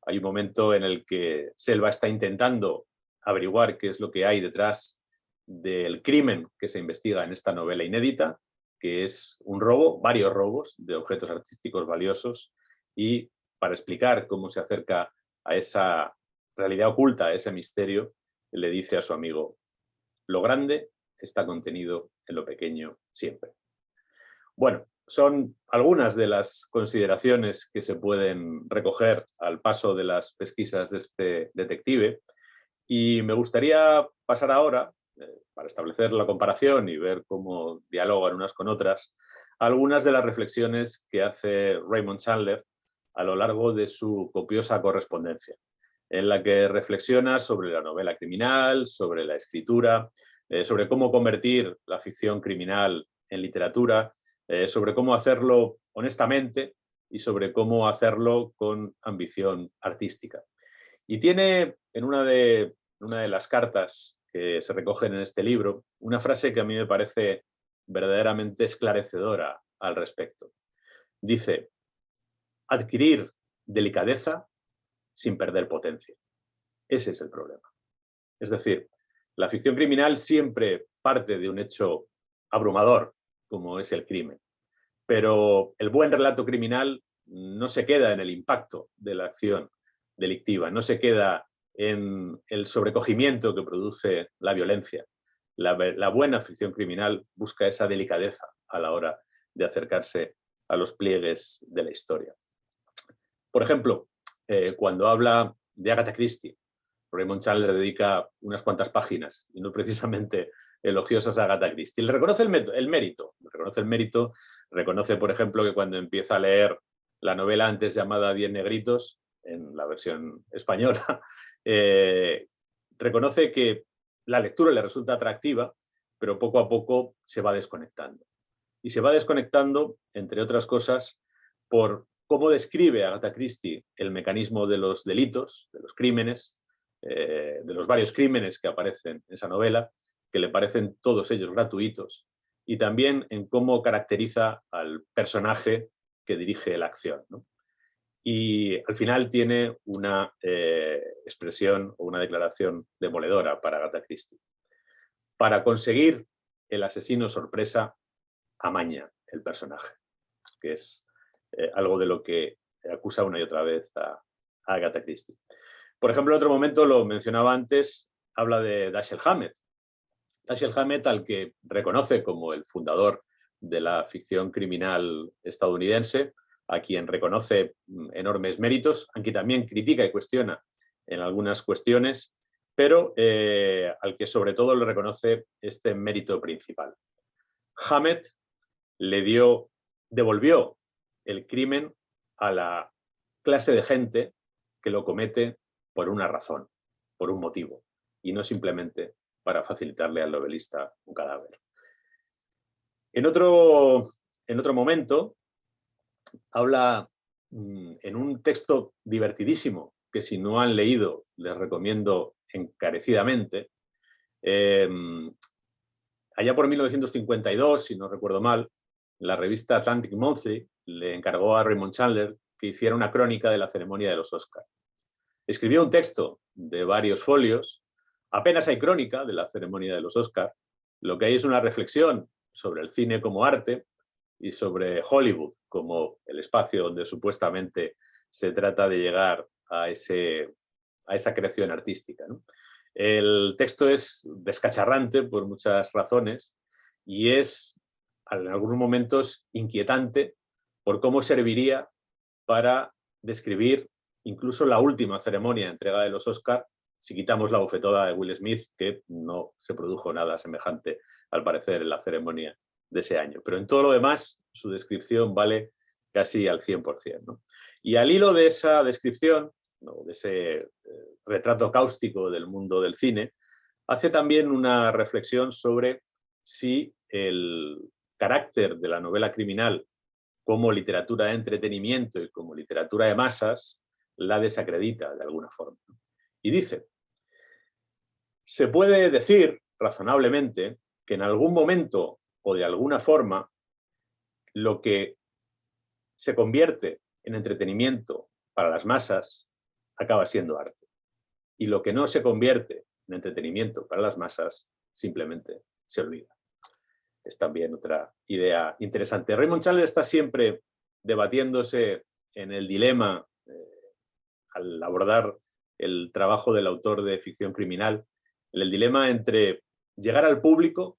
Speaker 2: Hay un momento en el que Selva está intentando averiguar qué es lo que hay detrás del crimen que se investiga en esta novela inédita, que es un robo, varios robos de objetos artísticos valiosos, y para explicar cómo se acerca a esa realidad oculta, a ese misterio, le dice a su amigo: lo grande está contenido en lo pequeño siempre. Bueno, son algunas de las consideraciones que se pueden recoger al paso de las pesquisas de este detective, y me gustaría pasar ahora, para establecer la comparación y ver cómo dialogan unas con otras, algunas de las reflexiones que hace Raymond Chandler a lo largo de su copiosa correspondencia, en la que reflexiona sobre la novela criminal, sobre la escritura, sobre cómo convertir la ficción criminal en literatura, sobre cómo hacerlo honestamente y sobre cómo hacerlo con ambición artística. Y tiene en una de las cartas que se recogen en este libro una frase que a mí me parece verdaderamente esclarecedora al respecto. Dice: adquirir delicadeza sin perder potencia. Ese es el problema. Es decir, la ficción criminal siempre parte de un hecho abrumador, como es el crimen. Pero el buen relato criminal no se queda en el impacto de la acción delictiva, no se queda en el sobrecogimiento que produce la violencia. La buena ficción criminal busca esa delicadeza a la hora de acercarse a los pliegues de la historia. Por ejemplo, cuando habla de Agatha Christie, Raymond Chandler dedica unas cuantas páginas, y no precisamente elogiosas, a Agatha Christie. Le reconoce el mérito, reconoce, por ejemplo, que cuando empieza a leer la novela antes llamada 10 negritos, en la versión española, reconoce que la lectura le resulta atractiva, pero poco a poco se va desconectando. Y se va desconectando, entre otras cosas, por cómo describe Agatha Christie el mecanismo de los delitos, de los crímenes, de los varios crímenes que aparecen en esa novela, que le parecen todos ellos gratuitos, y también en cómo caracteriza al personaje que dirige la acción, ¿no? Y al final tiene una expresión o una declaración demoledora para Agatha Christie. Para conseguir el asesino sorpresa, amaña el personaje, que es algo de lo que acusa una y otra vez a Agatha Christie. Por ejemplo, en otro momento, lo mencionaba antes, habla de Dashiell Hammett. Dashiell Hammett, al que reconoce como el fundador de la ficción criminal estadounidense, a quien reconoce enormes méritos, aunque también critica y cuestiona en algunas cuestiones, pero al que sobre todo le reconoce este mérito principal. Hammett devolvió el crimen a la clase de gente que lo comete por una razón, por un motivo, y no simplemente para facilitarle al novelista un cadáver. En otro momento, habla en un texto divertidísimo que, si no han leído, les recomiendo encarecidamente. Allá por 1952, si no recuerdo mal, la revista Atlantic Monthly le encargó a Raymond Chandler que hiciera una crónica de la ceremonia de los Oscar. Escribió un texto de varios folios. Apenas hay crónica de la ceremonia de los Oscar. Lo que hay es una reflexión sobre el cine como arte y sobre Hollywood como el espacio donde supuestamente se trata de llegar a esa creación artística, ¿no? El texto es descacharrante por muchas razones y es, en algunos momentos, inquietante por cómo serviría para describir incluso la última ceremonia de entrega de los Oscar si quitamos la bofetada de Will Smith, que no se produjo nada semejante, al parecer, en la ceremonia de ese año. Pero en todo lo demás, su descripción vale casi al 100%, ¿no? Y al hilo de esa descripción, ¿no?, de ese retrato cáustico del mundo del cine, hace también una reflexión sobre si el carácter de la novela criminal como literatura de entretenimiento y como literatura de masas la desacredita de alguna forma. Y dice: se puede decir razonablemente que en algún momento o de alguna forma lo que se convierte en entretenimiento para las masas acaba siendo arte. Y lo que no se convierte en entretenimiento para las masas simplemente se olvida. Es también otra idea interesante. Raymond Chandler está siempre debatiéndose en el dilema, al abordar el trabajo del autor de ficción criminal, en el dilema entre llegar al público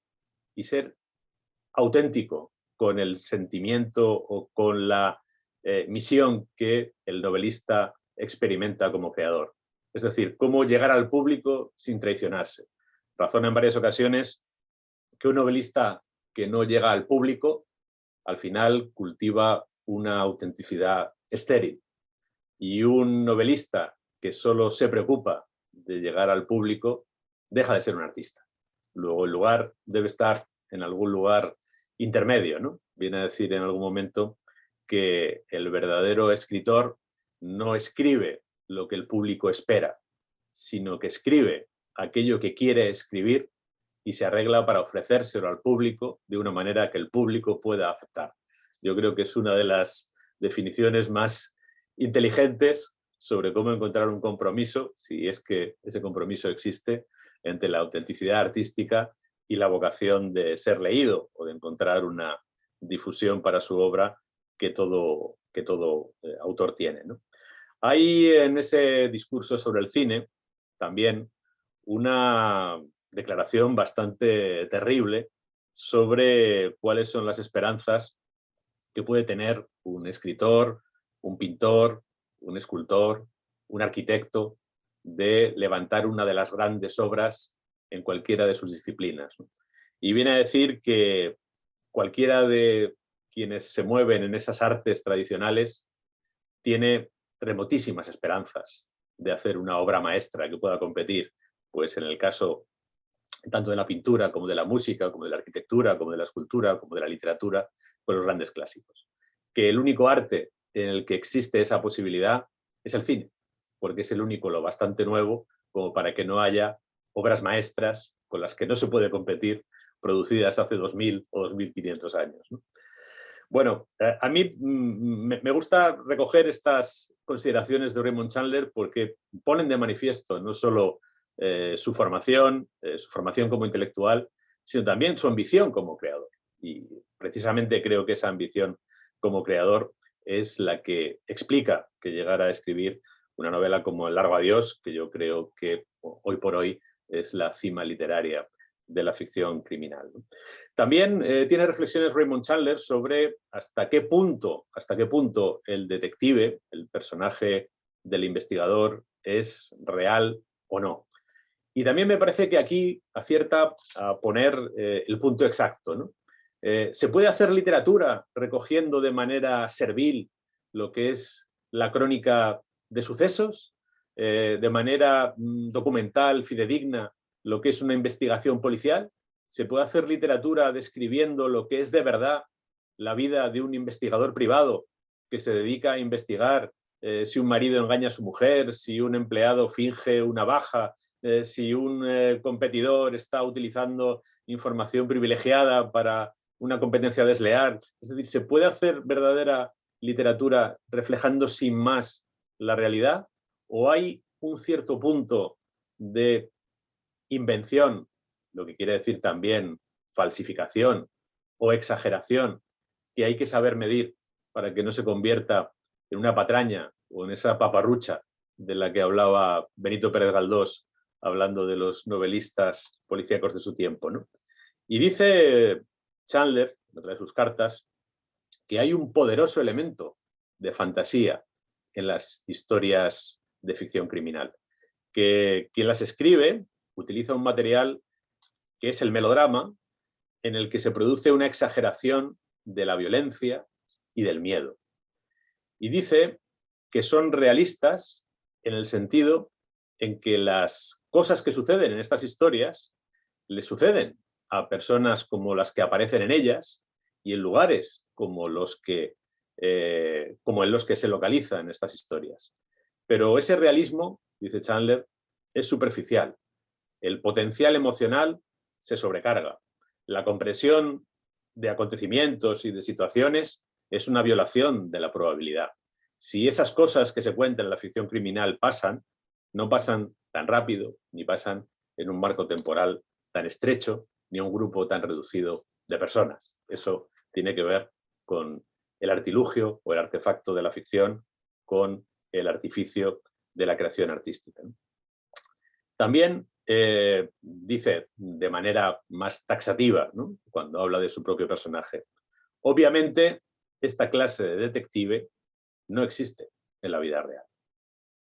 Speaker 2: y ser auténtico con el sentimiento o con la misión que el novelista experimenta como creador. Es decir, cómo llegar al público sin traicionarse. Razona en varias ocasiones que un novelista que no llega al público, al final cultiva una autenticidad estéril. Y un novelista que solo se preocupa de llegar al público deja de ser un artista. Luego el lugar debe estar en algún lugar intermedio, ¿no? Viene a decir en algún momento que el verdadero escritor no escribe lo que el público espera, sino que escribe aquello que quiere escribir y se arregla para ofrecérselo al público de una manera que el público pueda aceptar. Yo creo que es una de las definiciones más inteligentes sobre cómo encontrar un compromiso, si es que ese compromiso existe, entre la autenticidad artística y la vocación de ser leído o de encontrar una difusión para su obra que todo autor tiene, ¿no? Hay en ese discurso sobre el cine también una declaración bastante terrible sobre cuáles son las esperanzas que puede tener un escritor, un pintor, un escultor, un arquitecto de levantar una de las grandes obras en cualquiera de sus disciplinas, ¿no? Y viene a decir que cualquiera de quienes se mueven en esas artes tradicionales tiene remotísimas esperanzas de hacer una obra maestra que pueda competir, pues en el caso tanto de la pintura como de la música, como de la arquitectura, como de la escultura, como de la literatura, con los grandes clásicos. Que el único arte en el que existe esa posibilidad es el cine, porque es el único lo bastante nuevo como para que no haya obras maestras con las que no se puede competir, producidas hace 2000 o 2500 años, ¿no? Bueno, a mí me gusta recoger estas consideraciones de Raymond Chandler porque ponen de manifiesto no solo su formación como intelectual, sino también su ambición como creador. Y precisamente creo que esa ambición como creador es la que explica que llegara a escribir una novela como El largo adiós, que yo creo que hoy por hoy es la cima literaria de la ficción criminal, ¿no? También tiene reflexiones Raymond Chandler sobre hasta qué punto el detective, el personaje del investigador, es real o no. Y también me parece que aquí acierta a poner el punto exacto, ¿no? ¿Se puede hacer literatura recogiendo de manera servil lo que es la crónica de sucesos? ¿De manera documental, fidedigna, lo que es una investigación policial? ¿Se puede hacer literatura describiendo lo que es de verdad la vida de un investigador privado que se dedica a investigar si un marido engaña a su mujer, si un empleado finge una baja, si un competidor está utilizando información privilegiada para una competencia desleal? Es decir, ¿se puede hacer verdadera literatura reflejando sin más la realidad? ¿O hay un cierto punto de invención, lo que quiere decir también falsificación o exageración, que hay que saber medir para que no se convierta en una patraña o en esa paparrucha de la que hablaba Benito Pérez Galdós, hablando de los novelistas policíacos de su tiempo, ¿no? Y dice Chandler, en otra de sus cartas, que hay un poderoso elemento de fantasía en las historias de ficción criminal, que quien las escribe utiliza un material que es el melodrama, en el que se produce una exageración de la violencia y del miedo. Y dice que son realistas en el sentido en que las cosas que suceden en estas historias le suceden a personas como las que aparecen en ellas y en lugares como en los que se localizan estas historias. Pero ese realismo, dice Chandler, es superficial. El potencial emocional se sobrecarga. La compresión de acontecimientos y de situaciones es una violación de la probabilidad. Si esas cosas que se cuentan en la ficción criminal pasan, no pasan tan rápido, ni pasan en un marco temporal tan estrecho, ni un grupo tan reducido de personas. Eso tiene que ver con el artilugio o el artefacto de la ficción, con el artificio de la creación artística. También dice de manera más taxativa, ¿no?, cuando habla de su propio personaje, obviamente esta clase de detective no existe en la vida real.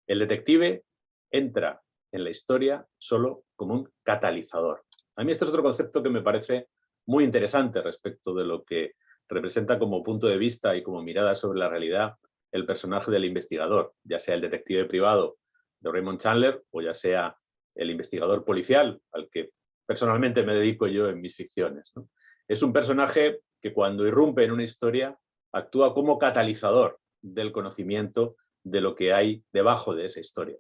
Speaker 2: El detective entra en la historia solo como un catalizador. A mí este es otro concepto que me parece muy interesante respecto de lo que representa como punto de vista y como mirada sobre la realidad el personaje del investigador, ya sea el detective privado de Raymond Chandler o ya sea el investigador policial al que personalmente me dedico yo en mis ficciones, ¿no? Es un personaje que cuando irrumpe en una historia actúa como catalizador del conocimiento de lo que hay debajo de esa historia.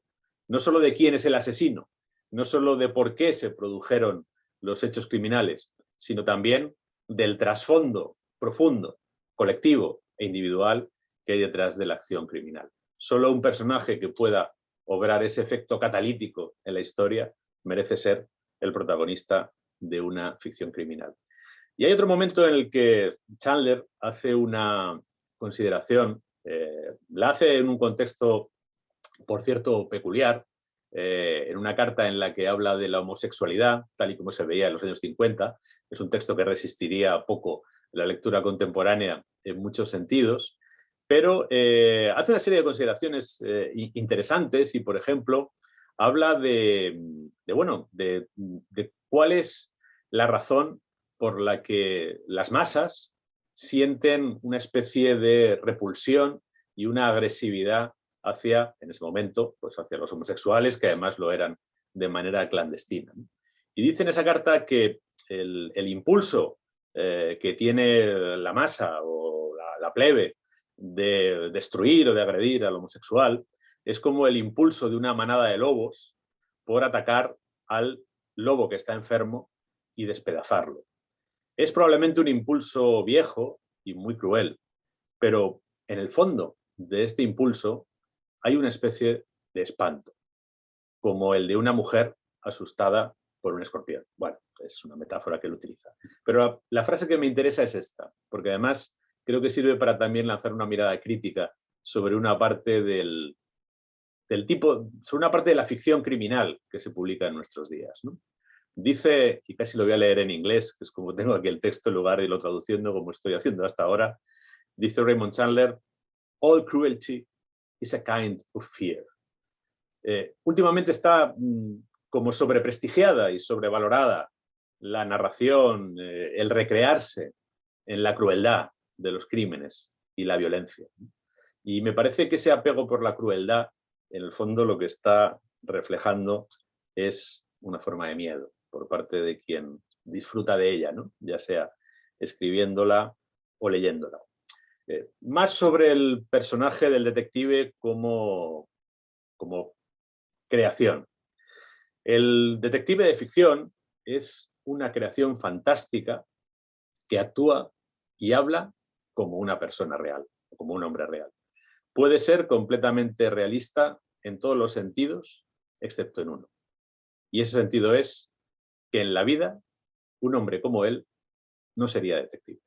Speaker 2: No solo de quién es el asesino, no solo de por qué se produjeron los hechos criminales, sino también del trasfondo profundo, colectivo e individual que hay detrás de la acción criminal. Solo un personaje que pueda obrar ese efecto catalítico en la historia merece ser el protagonista de una ficción criminal. Y hay otro momento en el que Chandler hace una consideración, la hace en un contexto, por cierto, peculiar, en una carta en la que habla de la homosexualidad, tal y como se veía en los años 50. Es un texto que resistiría poco la lectura contemporánea en muchos sentidos, pero hace una serie de consideraciones interesantes y, por ejemplo, habla de cuál es la razón por la que las masas sienten una especie de repulsión y una agresividad hacia, en ese momento, pues hacia los homosexuales, que además lo eran de manera clandestina, ¿no? Y dice en esa carta que el impulso que tiene la masa o la plebe de destruir o de agredir al homosexual es como el impulso de una manada de lobos por atacar al lobo que está enfermo y despedazarlo. Es probablemente un impulso viejo y muy cruel, pero en el fondo de este impulso hay una especie de espanto, como el de una mujer asustada por un escorpión. Bueno, es una metáfora que él utiliza. Pero la frase que me interesa es esta, porque además creo que sirve para también lanzar una mirada crítica sobre una parte del tipo, sobre una parte de la ficción criminal que se publica en nuestros días, ¿no? Dice, y casi lo voy a leer en inglés, que es como tengo aquí el texto en lugar de irlo traduciendo como estoy haciendo hasta ahora, dice Raymond Chandler, all cruelty is a kind of fear. Últimamente está como sobreprestigiada y sobrevalorada la narración, el recrearse en la crueldad de los crímenes y la violencia. Y me parece que ese apego por la crueldad, en el fondo lo que está reflejando es una forma de miedo por parte de quien disfruta de ella, ¿no?, ya sea escribiéndola o leyéndola. Más sobre el personaje del detective como creación. El detective de ficción es una creación fantástica que actúa y habla como una persona real, como un hombre real. Puede ser completamente realista en todos los sentidos, excepto en uno. Y ese sentido es que en la vida un hombre como él no sería detective,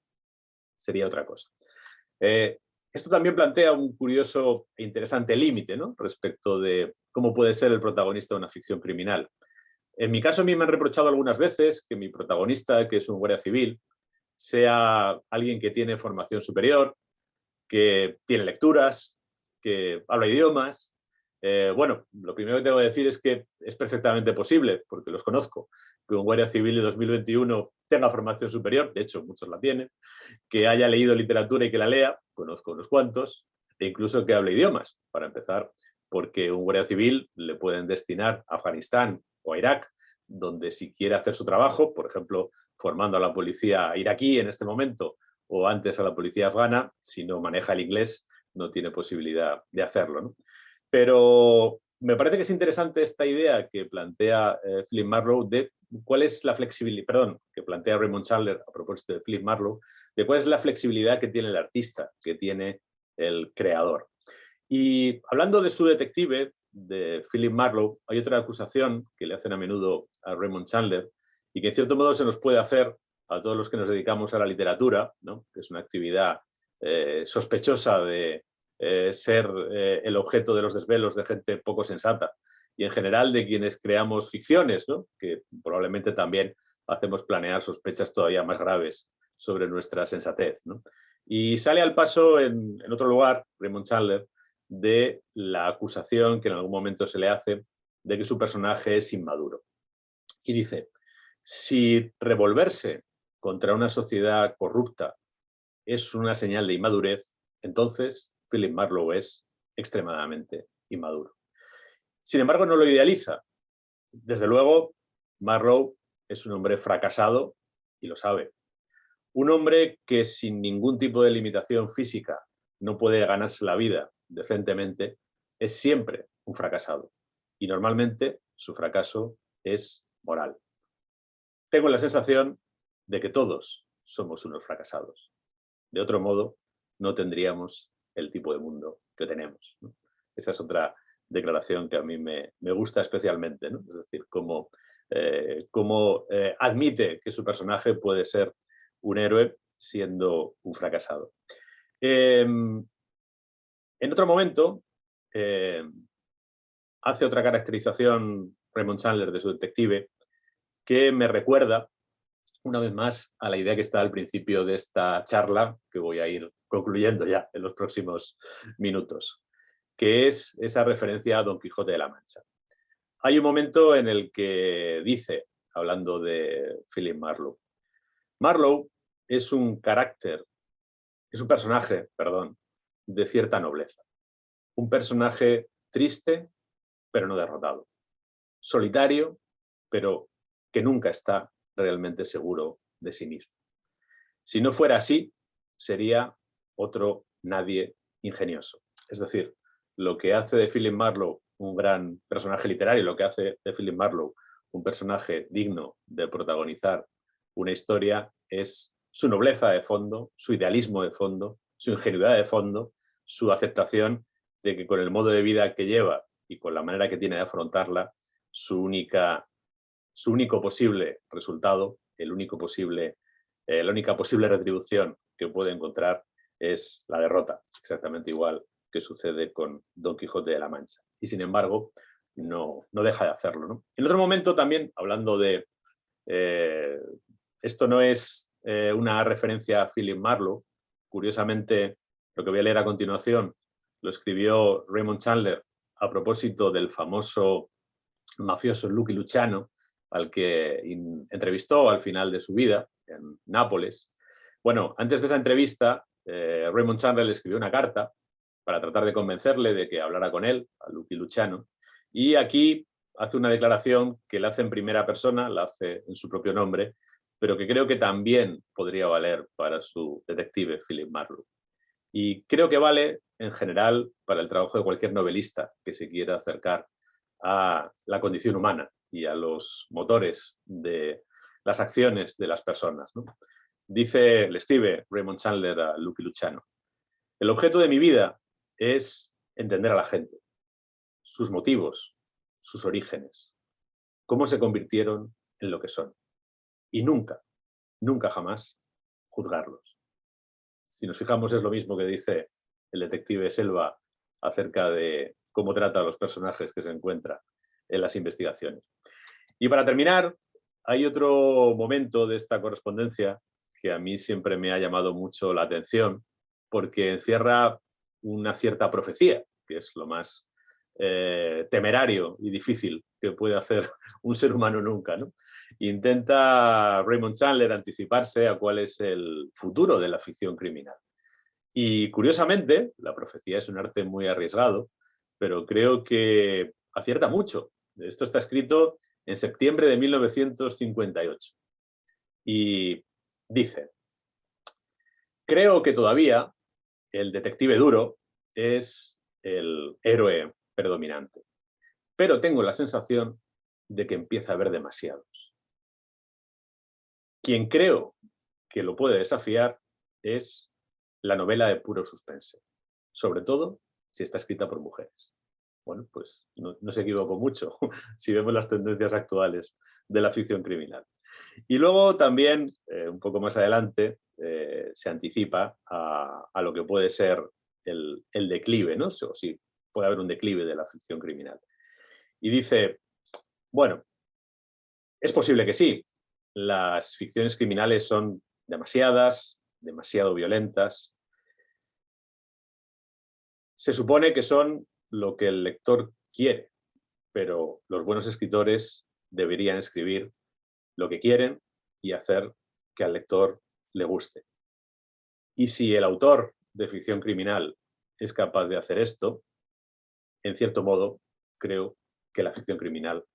Speaker 2: sería otra cosa. Esto también plantea un curioso e interesante límite, ¿no?, respecto de cómo puede ser el protagonista de una ficción criminal. En mi caso, a mí me han reprochado algunas veces que mi protagonista, que es un guardia civil, sea alguien que tiene formación superior, que tiene lecturas, que habla idiomas, Bueno, lo primero que tengo que decir es que es perfectamente posible, porque los conozco, que un guardia civil de 2021 tenga formación superior, de hecho muchos la tienen, que haya leído literatura y que la lea, conozco unos cuantos, e incluso que hable idiomas, para empezar, porque un guardia civil le pueden destinar a Afganistán o a Irak, donde si quiere hacer su trabajo, por ejemplo, formando a la policía iraquí en este momento o antes a la policía afgana, si no maneja el inglés, no tiene posibilidad de hacerlo, ¿no? Pero me parece que es interesante esta idea que plantea Philip Marlowe de cuál es la flexibilidad, perdón, que plantea Raymond Chandler a propósito de Philip Marlowe, de cuál es la flexibilidad que tiene el artista, que tiene el creador. Y hablando de su detective, de Philip Marlowe, hay otra acusación que le hacen a menudo a Raymond Chandler y que en cierto modo se nos puede hacer a todos los que nos dedicamos a la literatura, ¿no? Que es una actividad sospechosa de ser el objeto de los desvelos de gente poco sensata y en general de quienes creamos ficciones, ¿no? Que probablemente también hacemos planear sospechas todavía más graves sobre nuestra sensatez, ¿no? Y sale al paso en otro lugar, Raymond Chandler, de la acusación que en algún momento se le hace de que su personaje es inmaduro. Y dice, si revolverse contra una sociedad corrupta es una señal de inmadurez, entonces Philip Marlowe es extremadamente inmaduro. Sin embargo, no lo idealiza. Desde luego, Marlowe es un hombre fracasado y lo sabe. Un hombre que sin ningún tipo de limitación física no puede ganarse la vida decentemente es siempre un fracasado. Y normalmente su fracaso es moral. Tengo la sensación de que todos somos unos fracasados. De otro modo, no tendríamos el tipo de mundo que tenemos, ¿no? Esa es otra declaración que a mí me gusta especialmente, ¿no? Es decir, cómo admite que su personaje puede ser un héroe siendo un fracasado. En otro momento, hace otra caracterización Raymond Chandler de su detective que me recuerda una vez más a la idea que está al principio de esta charla, que voy a ir concluyendo ya en los próximos minutos, que es esa referencia a Don Quijote de la Mancha. Hay un momento en el que dice, hablando de Philip Marlowe, Marlowe es un personaje, perdón, de cierta nobleza. Un personaje triste, pero no derrotado. Solitario, pero que nunca está realmente seguro de sí mismo. Si no fuera así, sería otro nadie ingenioso. Es decir, lo que hace de Philip Marlowe un gran personaje literario, lo que hace de Philip Marlowe un personaje digno de protagonizar una historia es su nobleza de fondo, su idealismo de fondo, su ingenuidad de fondo, su aceptación de que con el modo de vida que lleva y con la manera que tiene de afrontarla, su único posible resultado, la única posible retribución que puede encontrar es la derrota, exactamente igual que sucede con Don Quijote de la Mancha. Y sin embargo, no deja de hacerlo, ¿no? En otro momento también, hablando de... esto no es una referencia a Philip Marlowe. Curiosamente, lo que voy a leer a continuación lo escribió Raymond Chandler a propósito del famoso mafioso Lucky Luciano, al que entrevistó al final de su vida en Nápoles. Bueno, antes de esa entrevista, Raymond Chandler le escribió una carta para tratar de convencerle de que hablara con él, a Lucky Luciano, y aquí hace una declaración que la hace en primera persona, la hace en su propio nombre, pero que creo que también podría valer para su detective Philip Marlowe. Y creo que vale en general para el trabajo de cualquier novelista que se quiera acercar a la condición humana y a los motores de las acciones de las personas, ¿no? Le escribe Raymond Chandler a Lucky Luciano: el objeto de mi vida es entender a la gente, sus motivos, sus orígenes, cómo se convirtieron en lo que son. Y nunca, nunca jamás juzgarlos. Si nos fijamos, es lo mismo que dice el detective Selva acerca de cómo trata a los personajes que se encuentra en las investigaciones. Y para terminar, hay otro momento de esta correspondencia que a mí siempre me ha llamado mucho la atención porque encierra una cierta profecía, que es lo más temerario y difícil que puede hacer un ser humano nunca, ¿no? Intenta Raymond Chandler anticiparse a cuál es el futuro de la ficción criminal. Y curiosamente, la profecía es un arte muy arriesgado, pero creo que acierta mucho. Esto está escrito en septiembre de 1958. Y dice: creo que todavía el detective duro es el héroe predominante, pero tengo la sensación de que empieza a haber demasiados. Quien creo que lo puede desafiar es la novela de puro suspense, sobre todo si está escrita por mujeres. Bueno, pues no se equivocó mucho si vemos las tendencias actuales de la ficción criminal. Y luego también, un poco más adelante, se anticipa a lo que puede ser el declive, ¿no? O sí, puede haber un declive de la ficción criminal. Y dice, bueno, es posible que sí. Las ficciones criminales son demasiadas, demasiado violentas. Se supone que son lo que el lector quiere, pero los buenos escritores deberían escribir lo que quieren y hacer que al lector le guste. Y si el autor de ficción criminal es capaz de hacer esto, en cierto modo, creo que la ficción criminal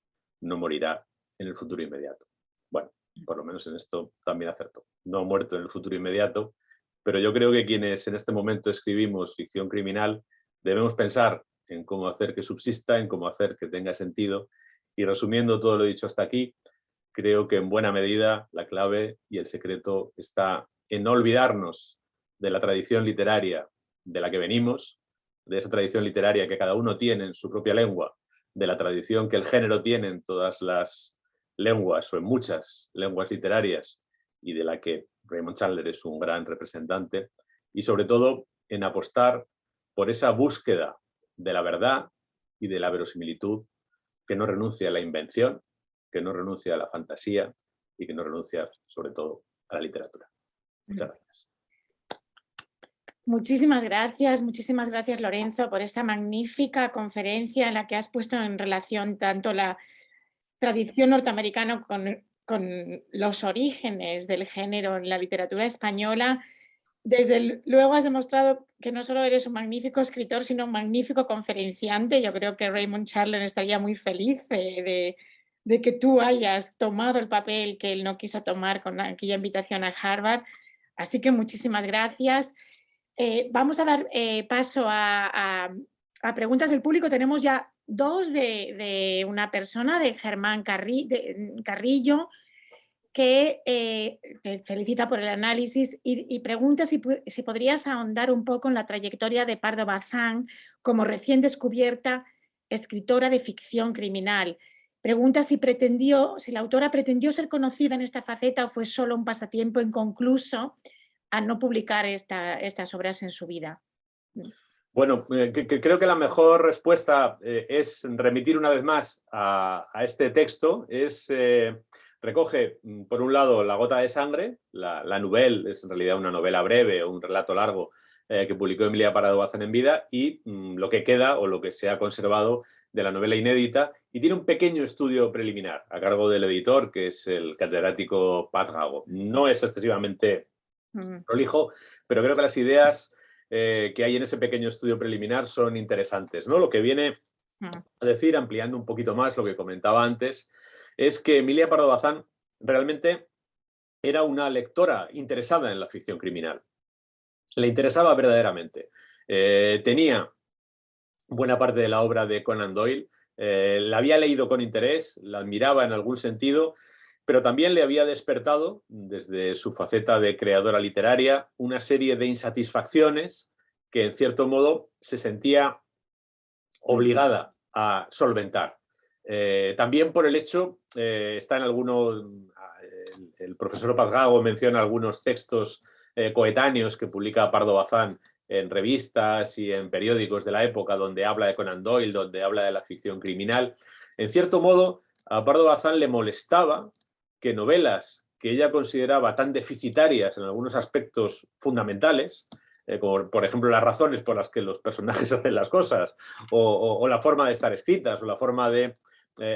Speaker 2: no morirá en el futuro inmediato. Bueno, por lo menos en esto también acertó. No ha muerto en el futuro inmediato, pero yo creo que quienes en este momento escribimos ficción criminal debemos pensar en cómo hacer que subsista, en cómo hacer que tenga sentido. Y resumiendo todo lo dicho hasta aquí, creo que en buena medida la clave y el secreto está en no olvidarnos de la tradición literaria de la que venimos, de esa tradición literaria que cada uno tiene en su propia lengua, de la tradición que el género tiene en todas las lenguas o en muchas lenguas literarias y de la que Raymond Chandler es un gran representante, y sobre todo en apostar por esa búsqueda de la verdad y de la verosimilitud que no renuncia a la invención, que no renuncia a la fantasía y que no renuncia, sobre todo, a la literatura. Muchas gracias.
Speaker 1: Muchísimas gracias Lorenzo por esta magnífica conferencia en la que has puesto en relación tanto la tradición norteamericana con los orígenes del género en la literatura española. Desde luego has demostrado que no solo eres un magnífico escritor, sino un magnífico conferenciante. Yo creo que Raymond Chandler estaría muy feliz de que tú hayas tomado el papel que él no quiso tomar con aquella invitación a Harvard. Así que muchísimas gracias. Vamos a dar paso a preguntas del público. Tenemos ya dos de una persona, de Germán Carrillo, que te felicita por el análisis y pregunta si podrías ahondar un poco en la trayectoria de Pardo Bazán como recién descubierta escritora de ficción criminal. Pregunta si la autora pretendió ser conocida en esta faceta o fue solo un pasatiempo inconcluso a no publicar estas obras en su vida.
Speaker 2: Bueno, creo que la mejor respuesta es remitir una vez más a este texto. Recoge, por un lado, La gota de sangre, la nouvelle, es en realidad una novela breve o un relato largo que publicó Emilia Pardo Bazán en vida, y lo que queda o lo que se ha conservado de la novela inédita, y tiene un pequeño estudio preliminar a cargo del editor, que es el catedrático Pat Gago. No es excesivamente prolijo, pero creo que las ideas que hay en ese pequeño estudio preliminar son interesantes, ¿no? Lo que viene a decir, ampliando un poquito más lo que comentaba antes, es que Emilia Pardo Bazán realmente era una lectora interesada en la ficción criminal. Le interesaba verdaderamente. Tenía buena parte de la obra de Conan Doyle, la había leído con interés, la admiraba en algún sentido, pero también le había despertado, desde su faceta de creadora literaria, una serie de insatisfacciones que, en cierto modo, se sentía obligada a solventar. También por el hecho, está en algunos, el profesor Pat Gago menciona algunos textos coetáneos que publica Pardo Bazán en revistas y en periódicos de la época, donde habla de Conan Doyle, donde habla de la ficción criminal. En cierto modo, a Pardo Bazán le molestaba que novelas que ella consideraba tan deficitarias en algunos aspectos fundamentales como por ejemplo las razones por las que los personajes hacen las cosas, o la forma de estar escritas, o la forma de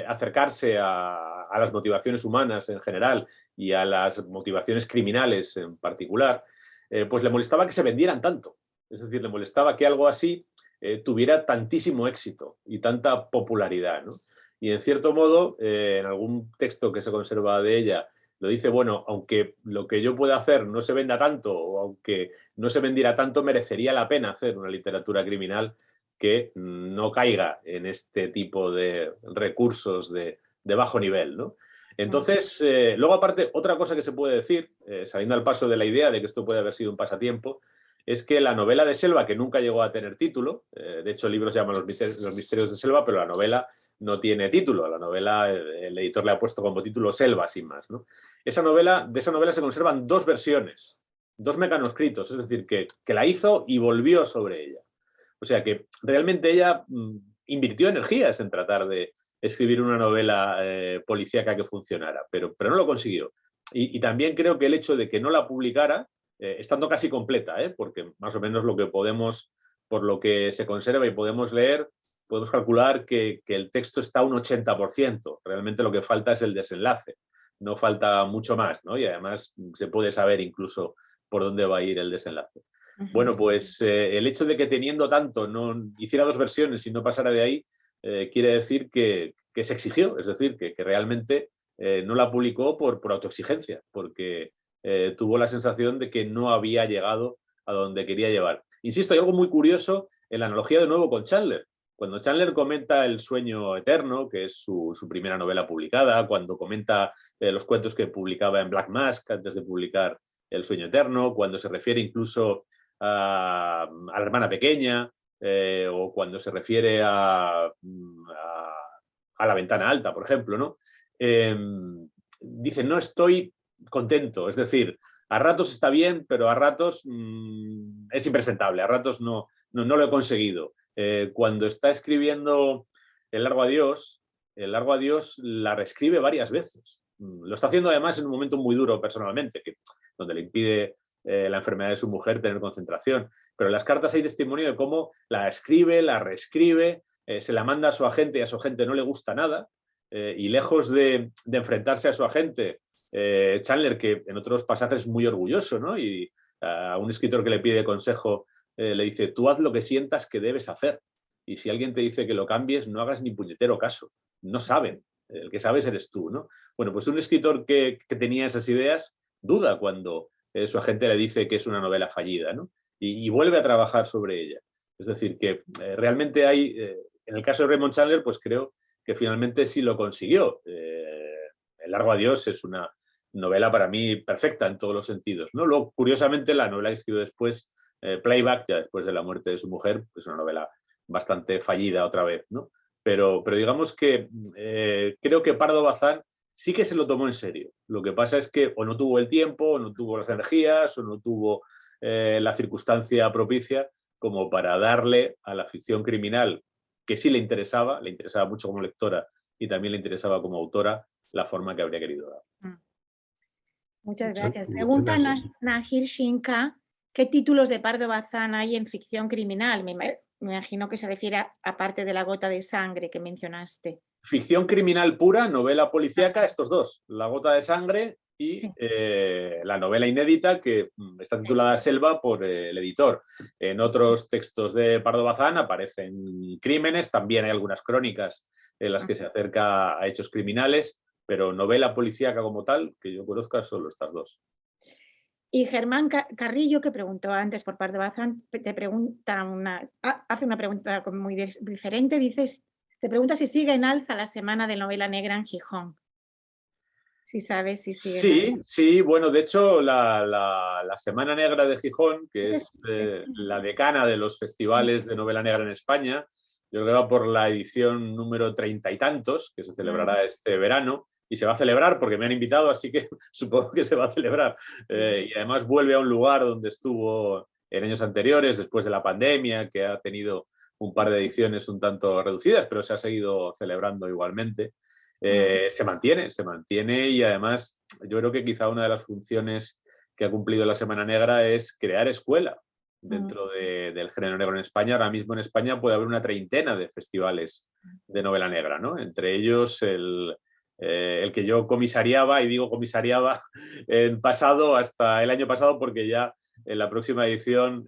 Speaker 2: acercarse a las motivaciones humanas en general y a las motivaciones criminales en particular, pues le molestaba que se vendieran tanto. Es decir, le molestaba que algo así tuviera tantísimo éxito y tanta popularidad, ¿no? Y en cierto modo, en algún texto que se conserva de ella, lo dice, bueno, aunque lo que yo pueda hacer no se venda tanto, o aunque no se vendiera tanto, merecería la pena hacer una literatura criminal que no caiga en este tipo de recursos de bajo nivel, ¿no? Entonces, luego aparte, otra cosa que se puede decir, saliendo al paso de la idea de que esto puede haber sido un pasatiempo, es que la novela de Selva, que nunca llegó a tener título, de hecho el libro se llama Los misterios de Selva, pero la novela no tiene título. La novela, el editor le ha puesto como título Selva, sin más, ¿no? De esa novela se conservan 2 versiones, 2 mecanoscritos, es decir, que la hizo y volvió sobre ella. O sea que realmente ella invirtió energías en tratar de escribir una novela policíaca que funcionara, pero no lo consiguió. Y también creo que el hecho de que no la publicara, estando casi completa, porque más o menos lo que podemos, por lo que se conserva y podemos leer, podemos calcular que el texto está un 80%. Realmente lo que falta es el desenlace. No falta mucho más, ¿no? Y además se puede saber incluso por dónde va a ir el desenlace. Bueno, pues el hecho de que teniendo tanto no hiciera 2 versiones y no pasara de ahí, quiere decir que se exigió, es decir, que realmente no la publicó por autoexigencia, porque tuvo la sensación de que no había llegado a donde quería llevar. Insisto, hay algo muy curioso en la analogía de nuevo con Chandler. Cuando Chandler comenta El sueño eterno, que es su primera novela publicada, cuando comenta los cuentos que publicaba en Black Mask antes de publicar El sueño eterno, cuando se refiere incluso a la hermana pequeña, o cuando se refiere a La ventana alta, por ejemplo, ¿no? Dice, no estoy contento, es decir, a ratos está bien, pero a ratos es impresentable, a ratos no lo he conseguido. Cuando está escribiendo El largo adiós la reescribe varias veces. Lo está haciendo además en un momento muy duro personalmente, donde le impide la enfermedad de su mujer tener concentración. Pero en las cartas hay testimonio de cómo la escribe, la reescribe, se la manda a su agente y a su agente no le gusta nada. Y lejos de enfrentarse a su agente, Chandler, que en otros pasajes es muy orgulloso, ¿no? Y a un escritor que le pide consejo le dice, tú haz lo que sientas que debes hacer. Y si alguien te dice que lo cambies, no hagas ni puñetero caso. No saben. El que sabes eres tú, ¿no? Bueno, pues un escritor que tenía esas ideas duda cuando su agente le dice que es una novela fallida, ¿no? Y vuelve a trabajar sobre ella. Es decir, que realmente hay, en el caso de Raymond Chandler, pues creo que finalmente sí lo consiguió. El largo adiós es una novela para mí perfecta en todos los sentidos, ¿no? Luego, curiosamente, la novela que escribió después, Playback, ya después de la muerte de su mujer, es una novela bastante fallida otra vez, ¿no? Pero digamos que creo que Pardo Bazán sí que se lo tomó en serio. Lo que pasa es que o no tuvo el tiempo, o no tuvo las energías, o no tuvo la circunstancia propicia como para darle a la ficción criminal, que sí le interesaba mucho como lectora y también le interesaba como autora, la forma que habría querido dar.
Speaker 1: Muchas gracias. Pregunta Nahir Shinka, ¿qué títulos de Pardo Bazán hay en ficción criminal? Me imagino que se refiere aparte de La gota de sangre que mencionaste.
Speaker 2: Ficción criminal pura, novela policíaca, estos 2, La gota de sangre y
Speaker 1: Sí.
Speaker 2: la novela inédita que está titulada Selva por el editor. En otros textos de Pardo Bazán aparecen crímenes, también hay algunas crónicas en las que se acerca a hechos criminales, pero novela policíaca como tal, que yo conozca, solo estas 2.
Speaker 1: Y Germán Carrillo, que preguntó antes por Pardo Bazán, hace una pregunta muy diferente. Te pregunta si sigue en alza la Semana de Novela Negra en Gijón. Si sabes si sigue en alza.
Speaker 2: Sí, bueno, de hecho la Semana Negra de Gijón, que es la decana de los festivales de novela negra en España, yo creo que va por la edición número 30 y tantos, que se celebrará este verano, y se va a celebrar porque me han invitado, así que supongo que se va a celebrar. Y además vuelve a un lugar donde estuvo en años anteriores, después de la pandemia, que ha tenido un par de ediciones un tanto reducidas, pero se ha seguido celebrando igualmente. Se mantiene y además yo creo que quizá una de las funciones que ha cumplido la Semana Negra es crear escuela. dentro del género negro en España. Ahora mismo en España puede haber una treintena de festivales de novela negra, ¿no? Entre ellos el que yo comisariaba, y digo comisariaba en pasado hasta el año pasado porque ya en la próxima edición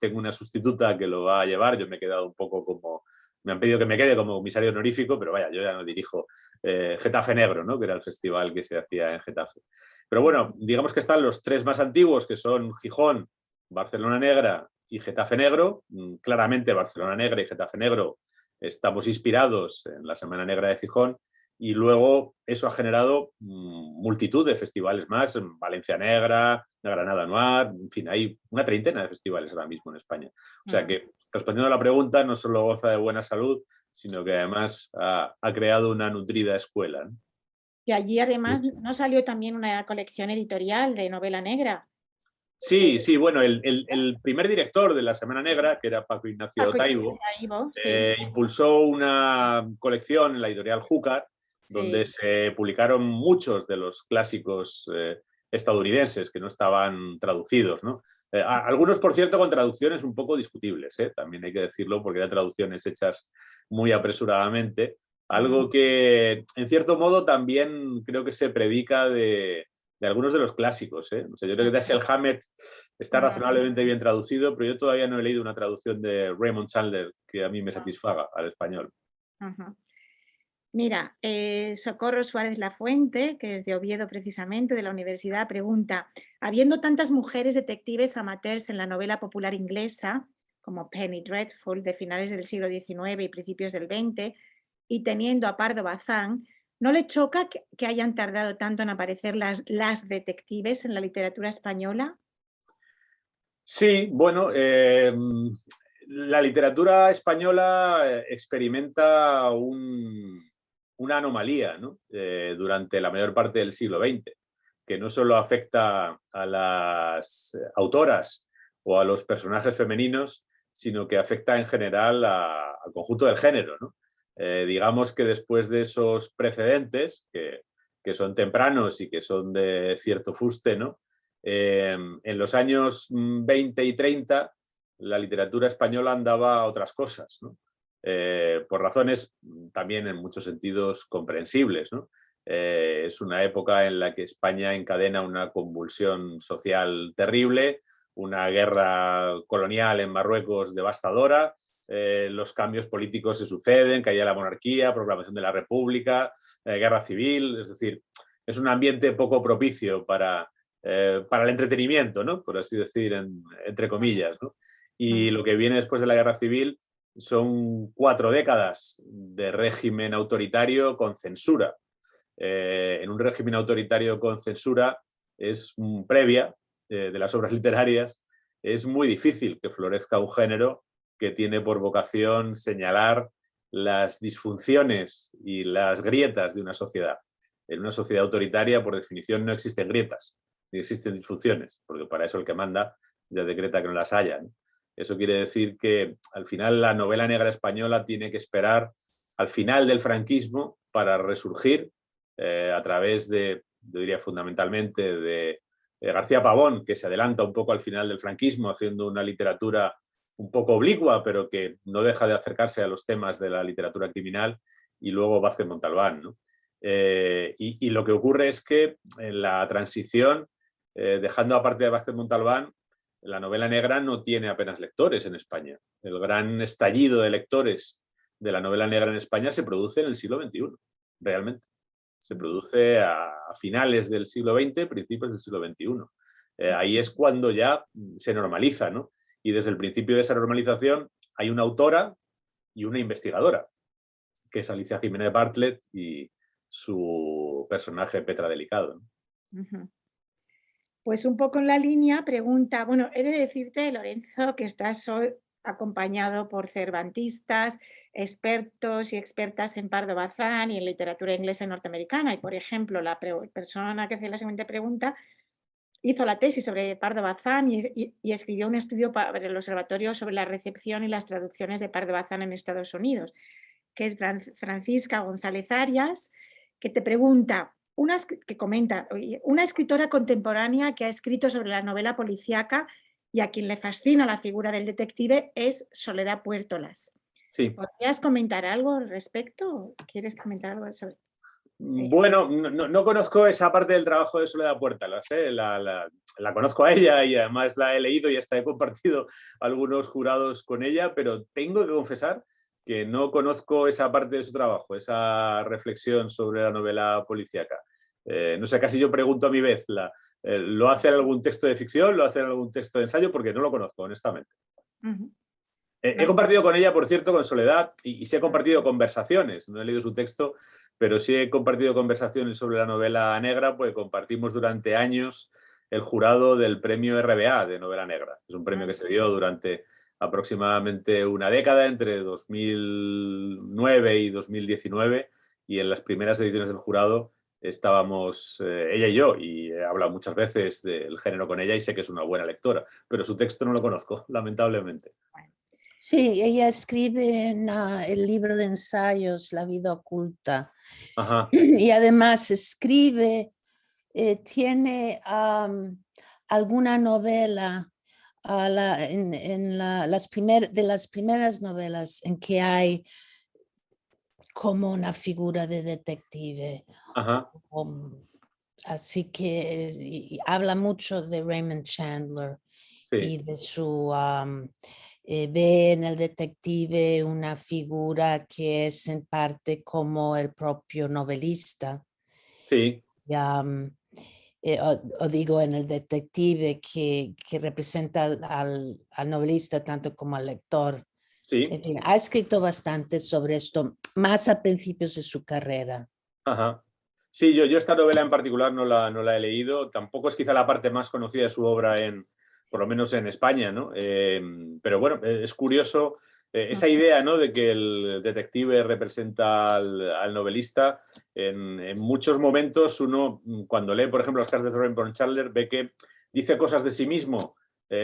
Speaker 2: tengo una sustituta que lo va a llevar. Yo me he quedado un poco como... Me han pedido que me quede como comisario honorífico, pero vaya, yo ya no dirijo Getafe Negro, ¿no? Que era el festival que se hacía en Getafe. Pero bueno, digamos que están los tres más antiguos, que son Gijón, Barcelona Negra y Getafe Negro. Claramente Barcelona Negra y Getafe Negro estamos inspirados en la Semana Negra de Gijón, y luego eso ha generado multitud de festivales más, Valencia Negra, la Granada Noir, en fin, hay una treintena de festivales ahora mismo en España. O sea que, respondiendo a la pregunta, no solo goza de buena salud, sino que además ha creado una nutrida escuela, ¿no?
Speaker 1: Y allí además no salió también una colección editorial de novela negra.
Speaker 2: Sí, sí, bueno, el primer director de la Semana Negra, que era Paco Ignacio Taibo,
Speaker 1: sí.
Speaker 2: impulsó una colección en la editorial Júcar, donde
Speaker 1: Sí.
Speaker 2: se publicaron muchos de los clásicos estadounidenses que no estaban traducidos, ¿no? Algunos, por cierto, con traducciones un poco discutibles, también hay que decirlo, porque eran traducciones hechas muy apresuradamente, algo que, en cierto modo, también creo que se predica de algunos de los clásicos. O sea, yo creo que Dashiell Hammett está razonablemente bien traducido, pero yo todavía no he leído una traducción de Raymond Chandler que a mí me satisfaga al español.
Speaker 1: Mira, Socorro Suárez Lafuente, que es de Oviedo precisamente, de la universidad, pregunta: habiendo tantas mujeres detectives amateurs en la novela popular inglesa, como Penny Dreadful de finales del siglo XIX y principios del XX, y teniendo a Pardo Bazán, ¿no le choca que hayan tardado tanto en aparecer las detectives en la literatura española?
Speaker 2: Sí, bueno, la literatura española experimenta una anomalía, ¿no? Durante la mayor parte del siglo XX, que no solo afecta a las autoras o a los personajes femeninos, sino que afecta en general al conjunto del género, ¿no? Digamos que después de esos precedentes, que son tempranos y que son de cierto fuste, ¿no? En los años 20 y 30 la literatura española andaba a otras cosas, ¿no? Por razones también en muchos sentidos comprensibles, ¿no? Es una época en la que España encadena una convulsión social terrible, una guerra colonial en Marruecos devastadora, los cambios políticos se suceden, caía la monarquía, proclamación de la República, guerra civil, es decir, es un ambiente poco propicio para el entretenimiento, ¿no? Por así decir, entre comillas, ¿no? Y lo que viene después de la guerra civil son 4 décadas de régimen autoritario con censura. En un régimen autoritario con censura es previa de las obras literarias, es muy difícil que florezca un género que tiene por vocación señalar las disfunciones y las grietas de una sociedad. En una sociedad autoritaria, por definición, no existen grietas ni existen disfunciones, porque para eso el que manda ya decreta que no las haya, ¿no? Eso quiere decir que al final la novela negra española tiene que esperar al final del franquismo para resurgir a través de, yo diría fundamentalmente, de García Pavón, que se adelanta un poco al final del franquismo haciendo una literatura un poco oblicua, pero que no deja de acercarse a los temas de la literatura criminal, y luego Vázquez Montalbán, ¿no? Y lo que ocurre es que en la transición, dejando aparte de Vázquez Montalbán, la novela negra no tiene apenas lectores en España. El gran estallido de lectores de la novela negra en España se produce en el siglo XXI, realmente. Se produce a finales del siglo XX, principios del siglo XXI. Ahí es cuando ya se normaliza, ¿no? Y desde el principio de esa normalización hay una autora y una investigadora, que es Alicia Jiménez Bartlett y su personaje Petra Delicado, ¿no?
Speaker 1: Pues un poco en la línea pregunta, bueno, he de decirte, Lorenzo, que estás hoy acompañado por cervantistas, expertos y expertas en Pardo Bazán y en literatura inglesa y norteamericana. Y, por ejemplo, la persona que hace la siguiente pregunta hizo la tesis sobre Pardo Bazán y escribió un estudio para el observatorio sobre la recepción y las traducciones de Pardo Bazán en Estados Unidos, que es Francisca González Arias, que te pregunta, que comenta, una escritora contemporánea que ha escrito sobre la novela policíaca y a quien le fascina la figura del detective es Soledad Puertolas.
Speaker 2: Sí.
Speaker 1: ¿Podrías comentar algo al respecto? ¿Quieres comentar algo sobre?
Speaker 2: Bueno, no conozco esa parte del trabajo de Soledad Puertolas, ¿eh? La conozco a ella y además la he leído y hasta he compartido algunos jurados con ella, pero tengo que confesar que no conozco esa parte de su trabajo, esa reflexión sobre la novela policíaca. No sé, casi yo pregunto a mi vez, ¿lo hace en algún texto de ficción? ¿Lo hace en algún texto de ensayo? Porque no lo conozco, honestamente.
Speaker 1: Uh-huh.
Speaker 2: He compartido con ella, por cierto, con Soledad, y sí he compartido conversaciones. No he leído su texto, pero sí he compartido conversaciones sobre la novela negra, pues compartimos durante años el jurado del premio RBA de novela negra. Es un premio que se dio durante aproximadamente una década, entre 2009 y 2019, y en las primeras ediciones del jurado estábamos ella y yo, y he hablado muchas veces del género con ella y sé que es una buena lectora, pero su texto no lo conozco, lamentablemente.
Speaker 3: Sí, ella escribe en el libro de ensayos La vida oculta.
Speaker 2: Ajá.
Speaker 3: Y además escribe, tiene alguna novela de las primeras novelas en que hay como una figura de detective.
Speaker 2: Ajá.
Speaker 3: Así que y habla mucho de Raymond Chandler.
Speaker 2: Sí.
Speaker 3: Y de su ve en el detective una figura que es en parte como el propio novelista.
Speaker 2: Sí.
Speaker 3: O digo en el detective que representa al novelista tanto como al lector.
Speaker 2: Sí.
Speaker 3: En fin, ha escrito bastante sobre esto, más a principios de su carrera.
Speaker 2: Ajá. Sí, yo esta novela en particular no la he leído. Tampoco es quizá la parte más conocida de su obra, por lo menos en España, ¿no? Pero bueno, es curioso esa idea, ¿no?, de que el detective representa al novelista. En muchos momentos uno, cuando lee, por ejemplo, las cartas de Raymond Chandler, ve que dice cosas de sí mismo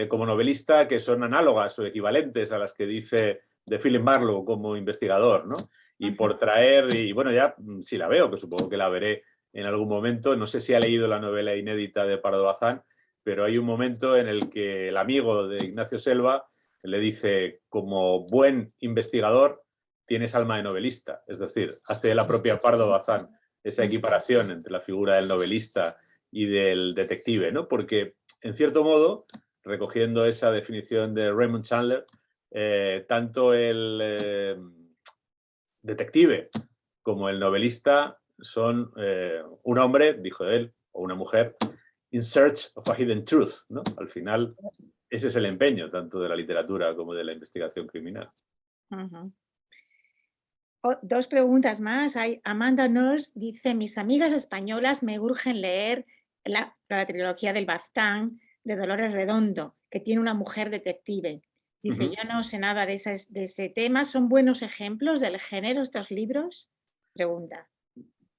Speaker 2: como novelista que son análogas o equivalentes a las que dice de Philip Marlowe como investigador, ¿no? Y por traer, y bueno, ya si la veo, que supongo que la veré en algún momento, no sé si ha leído la novela inédita de Pardo Bazán, pero hay un momento en el que el amigo de Ignacio Selva le dice, como buen investigador, tienes alma de novelista. Es decir, hace la propia Pardo Bazán esa equiparación entre la figura del novelista y del detective, ¿no? Porque, en cierto modo, recogiendo esa definición de Raymond Chandler, tanto el detective como el novelista son un hombre, dijo él, o una mujer, in search of a hidden truth, ¿no? Al final, ese es el empeño tanto de la literatura como de la investigación criminal.
Speaker 1: Uh-huh. Dos preguntas más. Amanda Nurse dice, mis amigas españolas me urgen leer la trilogía del Baztán de Dolores Redondo, que tiene una mujer detective. Dice, yo no sé nada de ese tema. ¿Son buenos ejemplos del género estos libros? Pregunta.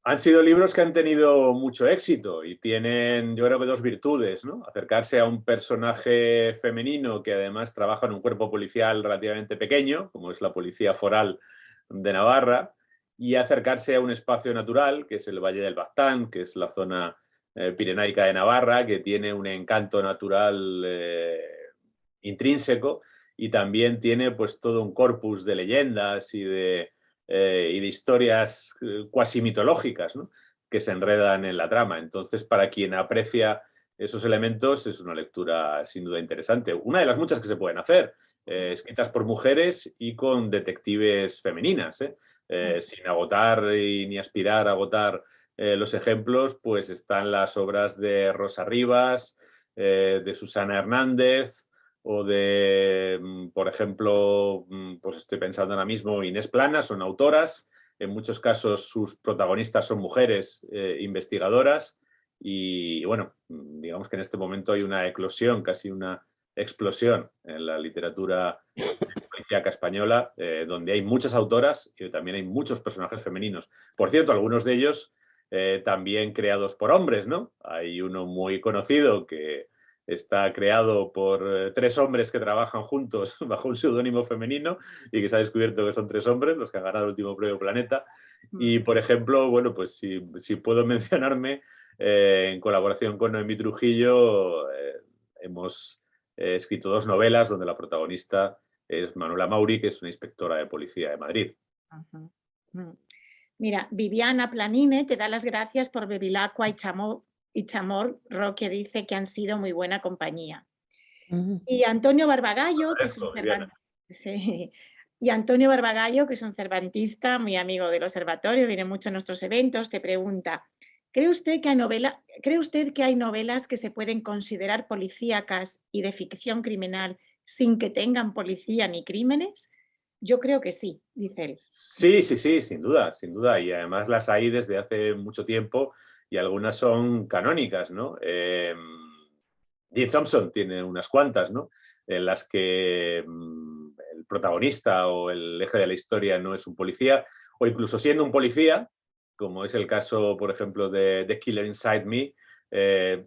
Speaker 2: Han sido libros que han tenido mucho éxito y tienen, yo creo que dos virtudes, ¿no? Acercarse a un personaje femenino que además trabaja en un cuerpo policial relativamente pequeño, como es la Policía Foral de Navarra, y acercarse a un espacio natural, que es el Valle del Baztán, que es la zona pirenaica de Navarra, que tiene un encanto natural intrínseco y también tiene pues todo un corpus de leyendas y de historias cuasi mitológicas, ¿no?, que se enredan en la trama. Entonces, para quien aprecia esos elementos, es una lectura sin duda interesante. Una de las muchas que se pueden hacer, escritas por mujeres y con detectives femeninas, sin agotar ni aspirar a agotar los ejemplos, pues están las obras de Rosa Rivas, de Susana Hernández, o de, por ejemplo, pues estoy pensando ahora mismo, Inés Planas, son autoras, en muchos casos sus protagonistas son mujeres investigadoras y bueno, digamos que en este momento hay una eclosión, casi una explosión en la literatura policíaca española, donde hay muchas autoras y también hay muchos personajes femeninos. Por cierto, algunos de ellos también creados por hombres, ¿no? Hay uno muy conocido que está creado por tres hombres que trabajan juntos bajo un seudónimo femenino y que se ha descubierto que son tres hombres los que han ganado el último premio Planeta. Y, por ejemplo, bueno, pues si puedo mencionarme, en colaboración con Noemí Trujillo, hemos escrito 2 novelas donde la protagonista es Manuela Mauri, que es una inspectora de policía de Madrid.
Speaker 1: Ujú. Mira, Viviana Planine te da las gracias por Bevilacqua y Chamorro, que dice que han sido muy buena compañía. Y Antonio Barbagallo, que es un sí. Y Antonio Barbagallo, que es un cervantista, muy amigo del observatorio, viene mucho a nuestros eventos, te pregunta, ¿cree usted que hay novelas que se pueden considerar policíacas y de ficción criminal sin que tengan policía ni crímenes? Yo creo que sí, dice él.
Speaker 2: Sí, sí, sí, sin duda, sin duda. Y además las hay desde hace mucho tiempo y algunas son canónicas, ¿no? Jim Thompson tiene unas cuantas, ¿no? En las que el protagonista o el eje de la historia no es un policía, o incluso siendo un policía, como es el caso, por ejemplo, de The Killer Inside Me,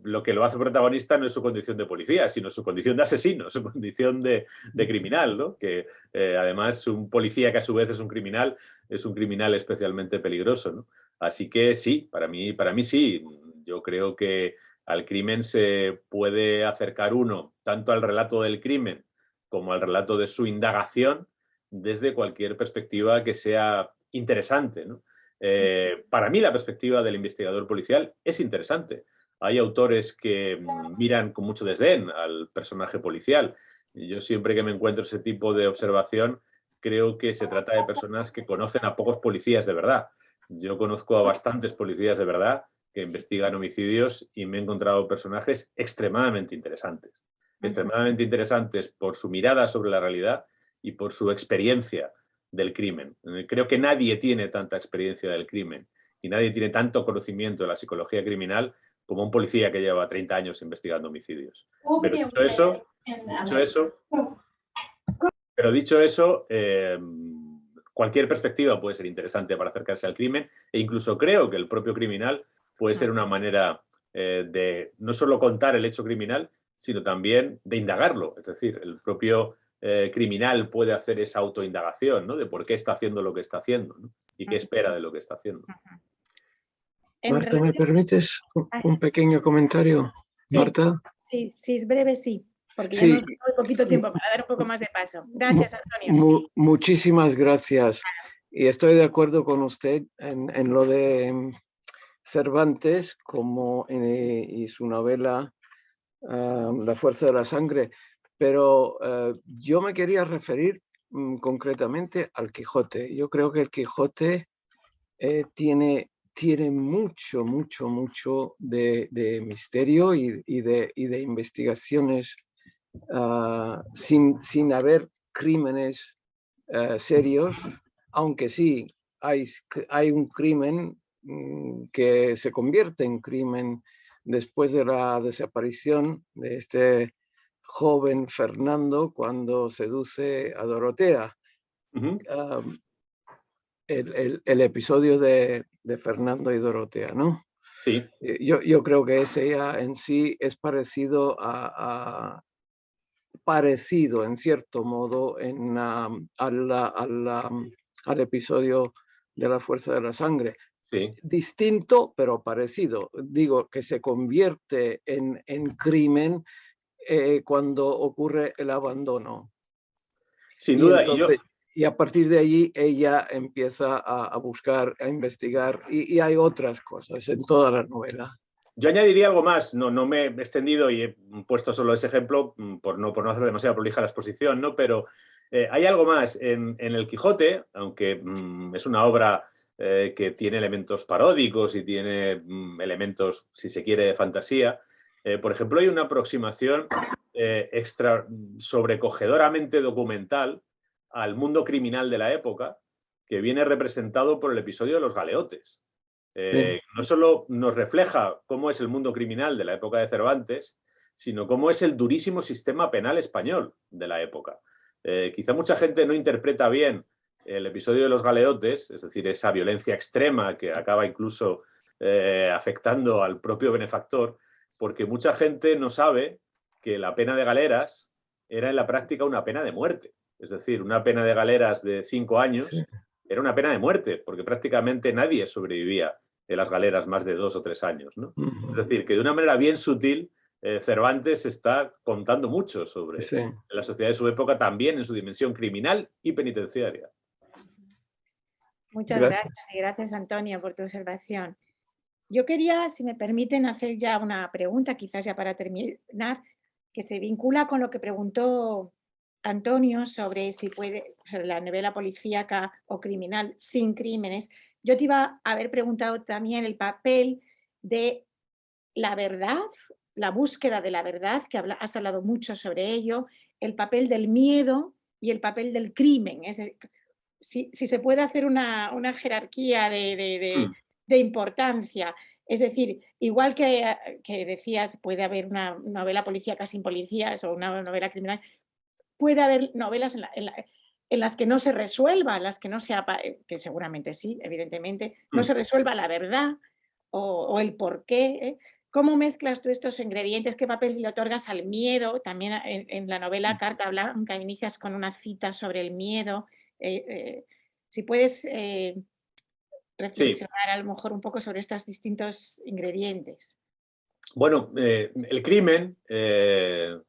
Speaker 2: lo que lo hace protagonista no es su condición de policía, sino su condición de asesino, su condición de criminal, ¿no? Que además un policía que a su vez es un criminal especialmente peligroso, ¿no? Así que sí, para mí sí. Yo creo que al crimen se puede acercar uno tanto al relato del crimen como al relato de su indagación desde cualquier perspectiva que sea interesante, ¿no? Para mí la perspectiva del investigador policial es interesante. Hay autores que miran con mucho desdén al personaje policial. Y yo siempre que me encuentro ese tipo de observación creo que se trata de personas que conocen a pocos policías de verdad. Yo conozco a bastantes policías de verdad que investigan homicidios y me he encontrado personajes extremadamente interesantes. Extremadamente interesantes por su mirada sobre la realidad y por su experiencia del crimen. Creo que nadie tiene tanta experiencia del crimen y nadie tiene tanto conocimiento de la psicología criminal como un policía que lleva 30 años investigando homicidios. Pero dicho eso, cualquier perspectiva puede ser interesante para acercarse al crimen e incluso creo que el propio criminal puede ser una manera de no solo contar el hecho criminal, sino también de indagarlo. Es decir, el propio criminal puede hacer esa autoindagación, ¿no? De por qué está haciendo lo que está haciendo, ¿no? Y qué espera de lo que está haciendo.
Speaker 4: Marta, ¿me permites un pequeño comentario? Marta.
Speaker 1: Sí, sí, es breve, sí, porque ya
Speaker 4: Sí.
Speaker 1: nos queda muy poquito tiempo para dar un poco más de paso. Gracias, Antonio. Sí.
Speaker 4: Muchísimas gracias. Y estoy de acuerdo con usted en lo de Cervantes y su novela La fuerza de la sangre, pero yo me quería referir concretamente al Quijote. Yo creo que el Quijote tiene mucho de misterio y de investigaciones sin haber crímenes serios, aunque sí hay un crimen que se convierte en crimen después de la desaparición de este joven Fernando cuando seduce a Dorotea. El episodio de Fernando y Dorotea, ¿no?
Speaker 2: Sí.
Speaker 4: Yo creo que ese ya en sí es parecido parecido en cierto modo al episodio de La fuerza de la sangre.
Speaker 2: Sí.
Speaker 4: Distinto, pero parecido. Digo que se convierte en crimen cuando ocurre el abandono.
Speaker 2: Sin duda.
Speaker 4: Y a partir de allí ella empieza a buscar, a investigar y hay otras cosas en toda la novela.
Speaker 2: Yo añadiría algo más, no me he extendido y he puesto solo ese ejemplo por no hacer demasiado prolija la exposición, ¿no? Pero hay algo más. En El Quijote, aunque es una obra que tiene elementos paródicos y tiene elementos, si se quiere, de fantasía, por ejemplo, hay una aproximación sobrecogedoramente documental al mundo criminal de la época que viene representado por el episodio de los galeotes. No solo nos refleja cómo es el mundo criminal de la época de Cervantes, sino cómo es el durísimo sistema penal español de la época. Quizá mucha gente no interpreta bien el episodio de los galeotes, es decir, esa violencia extrema que acaba incluso afectando al propio benefactor, porque mucha gente no sabe que la pena de galeras era en la práctica una pena de muerte. Es decir, una pena de galeras de 5 años era una pena de muerte, porque prácticamente nadie sobrevivía en las galeras más de 2 o 3 años, ¿no? Es decir, que de una manera bien sutil Cervantes está contando mucho sobre
Speaker 4: Sí.
Speaker 2: la sociedad de su época, también en su dimensión criminal y penitenciaria.
Speaker 1: Muchas
Speaker 4: Gracias.
Speaker 1: gracias y gracias, Antonio, por tu observación. Yo quería, si me permiten, hacer ya una pregunta, quizás ya para terminar, que se vincula con lo que preguntó Antonio sobre si puede sobre la novela policíaca o criminal sin crímenes. Yo te iba a haber preguntado también el papel de la verdad, la búsqueda de la verdad, que has hablado mucho sobre ello, el papel del miedo y el papel del crimen. Es decir, si se puede hacer una jerarquía de importancia. Es decir, igual que decías, puede haber una novela policíaca sin policías o una novela criminal, puede haber novelas en las que no se resuelva, en las que no sea, que seguramente sí, evidentemente, no se resuelva la verdad o el porqué. ¿Cómo mezclas tú estos ingredientes? ¿Qué papel le otorgas al miedo? También en la novela Carta Blanca inicias con una cita sobre el miedo. Si puedes
Speaker 2: Sí,
Speaker 1: reflexionar a lo mejor un poco sobre estos distintos ingredientes.
Speaker 2: bueno, el crimen,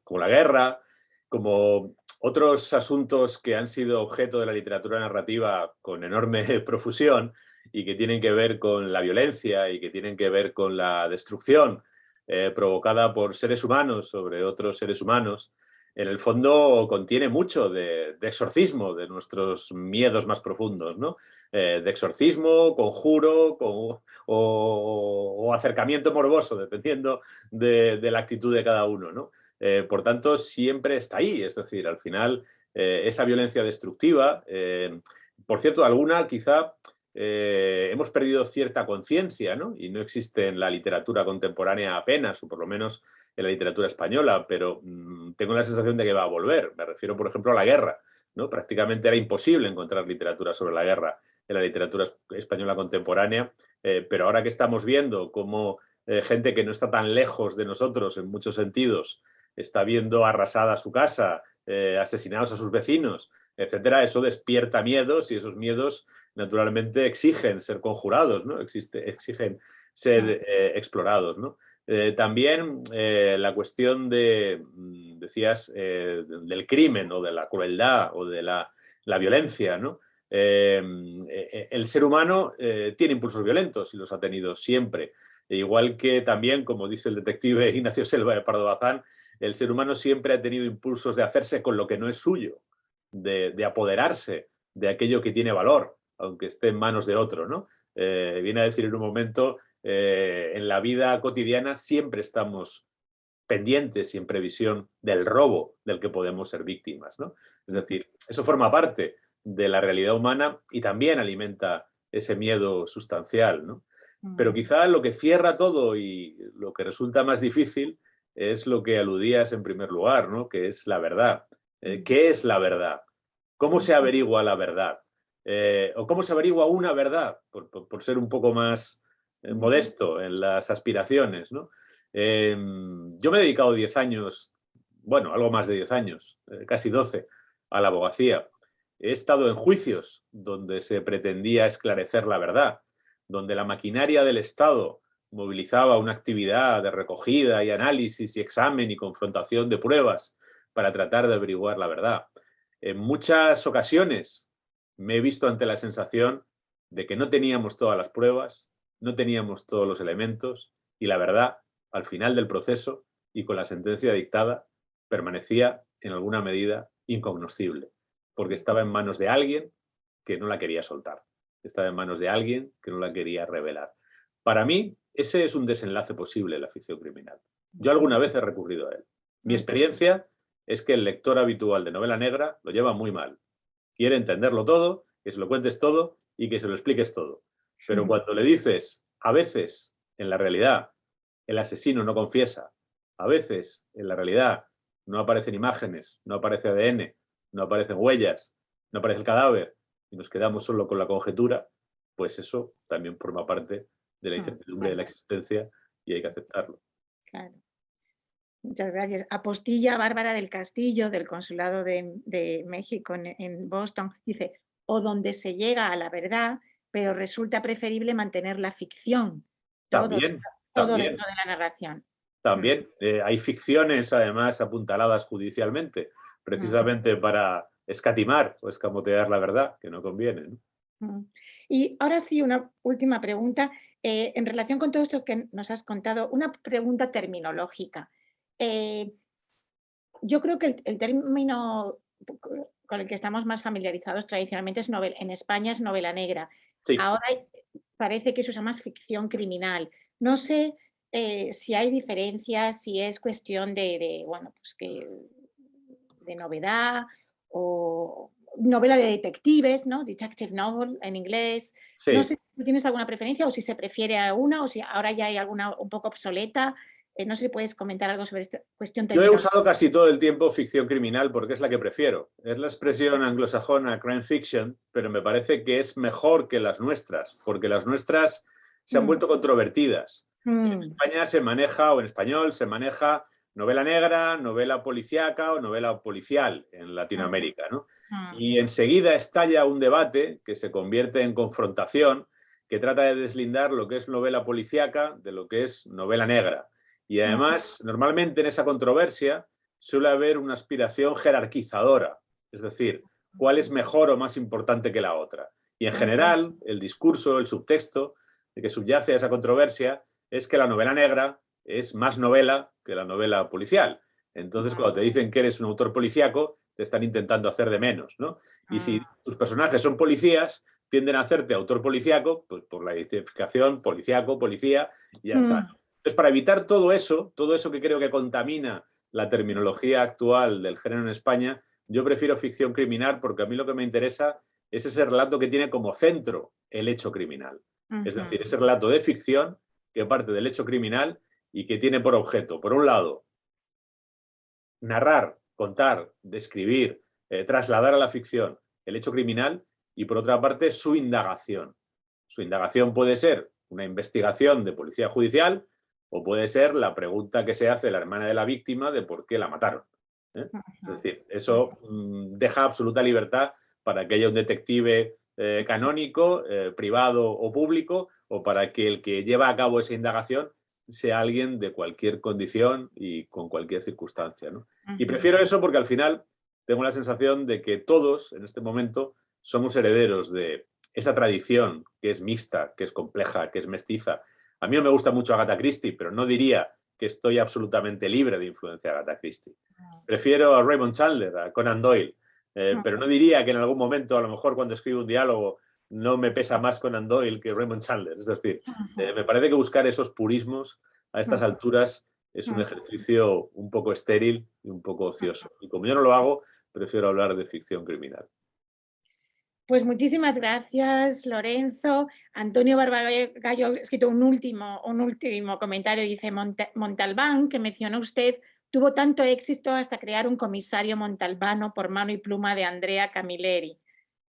Speaker 2: como la guerra, como otros asuntos que han sido objeto de la literatura narrativa con enorme profusión y que tienen que ver con la violencia y que tienen que ver con la destrucción provocada por seres humanos sobre otros seres humanos, en el fondo contiene mucho de exorcismo de nuestros miedos más profundos, ¿no? De exorcismo, conjuro o acercamiento morboso, dependiendo de la actitud de cada uno, ¿no? Por tanto, siempre está ahí, es decir, al final esa violencia destructiva, por cierto, alguna quizá hemos perdido cierta conciencia, ¿no? Y no existe en la literatura contemporánea apenas, o por lo menos en la literatura española, pero tengo la sensación de que va a volver. Me refiero, por ejemplo, a la guerra, ¿no? Prácticamente era imposible encontrar literatura sobre la guerra en la literatura española contemporánea, pero ahora que estamos viendo cómo gente que no está tan lejos de nosotros en muchos sentidos está viendo arrasada su casa, asesinados a sus vecinos, etcétera, eso despierta miedos y esos miedos naturalmente exigen ser conjurados, ¿no? Exigen ser explorados, ¿no? También la cuestión decías, del crimen o de la crueldad o de la violencia, ¿no? El ser humano tiene impulsos violentos y los ha tenido siempre. Igual que también, como dice el detective Ignacio Selva de Pardo Bazán, el ser humano siempre ha tenido impulsos de hacerse con lo que no es suyo, de apoderarse de aquello que tiene valor, aunque esté en manos de otro, ¿no? Viene a decir en un momento, en la vida cotidiana siempre estamos pendientes y en previsión del robo del que podemos ser víctimas, ¿no? Es decir, eso forma parte de la realidad humana y también alimenta ese miedo sustancial, ¿no? Pero quizá lo que cierra todo y lo que resulta más difícil es lo que aludías en primer lugar, ¿no? Que es la verdad. ¿Qué es la verdad? ¿Cómo se averigua la verdad? ¿O cómo se averigua una verdad? Por ser un poco más modesto en las aspiraciones, ¿no? Yo me he dedicado 10 años, bueno, algo más de 10 años, casi 12, a la abogacía. He estado en juicios donde se pretendía esclarecer la verdad, donde la maquinaria del Estado movilizaba una actividad de recogida y análisis y examen y confrontación de pruebas para tratar de averiguar la verdad. En muchas ocasiones me he visto ante la sensación de que no teníamos todas las pruebas, no teníamos todos los elementos y la verdad, al final del proceso y con la sentencia dictada, permanecía en alguna medida incognoscible, porque estaba en manos de alguien que no la quería soltar, estaba en manos de alguien que no la quería revelar. Para mí, ese es un desenlace posible en la ficción criminal. Yo alguna vez he recurrido a él. Mi experiencia es que el lector habitual de novela negra lo lleva muy mal. Quiere entenderlo todo, que se lo cuentes todo y que se lo expliques todo. Pero cuando le dices, a veces, en la realidad, el asesino no confiesa, a veces, en la realidad, no aparecen imágenes, no aparece ADN, no aparecen huellas, no aparece el cadáver, y nos quedamos solo con la conjetura, pues eso también forma parte de la incertidumbre de la existencia y hay que aceptarlo.
Speaker 1: Claro. Muchas gracias. Apostilla Bárbara del Castillo, del Consulado de México en Boston, dice, o donde se llega a la verdad, pero resulta preferible mantener la ficción, todo
Speaker 2: También,
Speaker 1: dentro
Speaker 2: también.
Speaker 1: de la narración.
Speaker 2: También hay ficciones, además, apuntaladas judicialmente, precisamente para escatimar o escamotear la verdad, que no conviene, ¿no?
Speaker 1: Y ahora sí, una última pregunta. En relación con todo esto que nos has contado, una pregunta terminológica. Yo creo que el término con el que estamos más familiarizados tradicionalmente es en España es novela negra.
Speaker 2: Sí.
Speaker 1: Ahora parece que se usa más ficción criminal. No sé si hay diferencias, si es cuestión bueno, pues de novedad o novela de detectives, ¿no? Detective novel en inglés. No
Speaker 2: Sí.
Speaker 1: sé si tú tienes alguna preferencia o si se prefiere a una o si ahora ya hay alguna un poco obsoleta. No sé si puedes comentar algo sobre esta cuestión
Speaker 2: Yo he
Speaker 1: terminológica.
Speaker 2: usado casi todo el tiempo ficción criminal porque es la que prefiero. Es la expresión anglosajona crime fiction, pero me parece que es mejor que las nuestras, porque las nuestras se han vuelto controvertidas. En España se maneja, o en español se maneja novela negra, novela policíaca o novela policial en Latinoamérica, ¿no? Y enseguida estalla un debate que se convierte en confrontación, que trata de deslindar lo que es novela policíaca de lo que es novela negra. Y además, normalmente en esa controversia suele haber una aspiración jerarquizadora, es decir, cuál es mejor o más importante que la otra. Y en general, el discurso, el subtexto que subyace a esa controversia es que la novela negra es más novela que la novela policial. Entonces, cuando te dicen que eres un autor policíaco, te están intentando hacer de menos, ¿no? Y si tus personajes son policías, tienden a hacerte autor policíaco, pues por la identificación, policíaco, policía, y ya está. Entonces, para evitar todo eso que creo que contamina la terminología actual del género en España, yo prefiero ficción criminal porque a mí lo que me interesa es ese relato que tiene como centro el hecho criminal. Es decir, ese relato de ficción que parte del hecho criminal y que tiene por objeto, por un lado, narrar, contar, describir, trasladar a la ficción el hecho criminal y, por otra parte, su indagación. Su indagación puede ser una investigación de policía judicial o puede ser la pregunta que se hace la hermana de la víctima de por qué la mataron. Es decir, eso deja absoluta libertad para que haya un detective canónico, privado o público, o para que el que lleva a cabo esa indagación sea alguien de cualquier condición y con cualquier circunstancia, ¿no? Y prefiero eso porque al final tengo la sensación de que todos en este momento somos herederos de esa tradición que es mixta, que es compleja, que es mestiza. A mí no me gusta mucho Agatha Christie, pero no diría que estoy absolutamente libre de influencia de Agatha Christie. Prefiero a Raymond Chandler, a Conan Doyle, pero no diría que en algún momento, a lo mejor cuando escribo un diálogo, no me pesa más Conan Doyle que Raymond Chandler. Es decir, me parece que buscar esos purismos a estas alturas es un ejercicio un poco estéril y un poco ocioso. Y como yo no lo hago, prefiero hablar de ficción criminal.
Speaker 1: Pues muchísimas gracias, Lorenzo. Antonio Barbagallo ha escrito un último comentario. Dice, Montalbán, que mencionó usted, tuvo tanto éxito hasta crear un comisario montalbano por mano y pluma de Andrea Camilleri.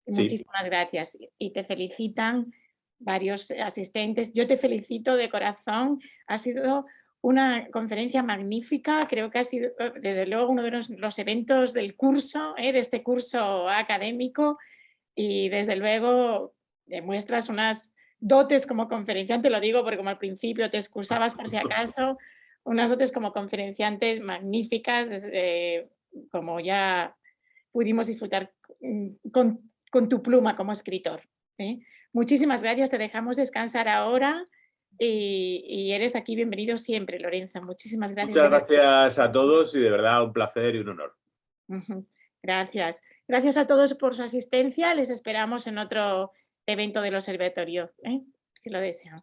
Speaker 2: Sí.
Speaker 1: Muchísimas gracias. Y te felicitan varios asistentes. Yo te felicito de corazón. Ha sido una conferencia magnífica. Creo que ha sido, desde luego, uno de los eventos del curso, de este curso académico. Y desde luego demuestras unas dotes como conferenciante, lo digo porque como al principio te excusabas por si acaso, unas dotes como conferenciantes magníficas, como ya pudimos disfrutar con tu pluma como escritor. Muchísimas gracias, te dejamos descansar ahora y eres aquí bienvenido siempre, Lorenzo. Muchísimas gracias.
Speaker 2: Muchas gracias a todos y de verdad un placer y un honor.
Speaker 1: Gracias. Gracias a todos por su asistencia. Les esperamos en otro evento del observatorio, si lo desean.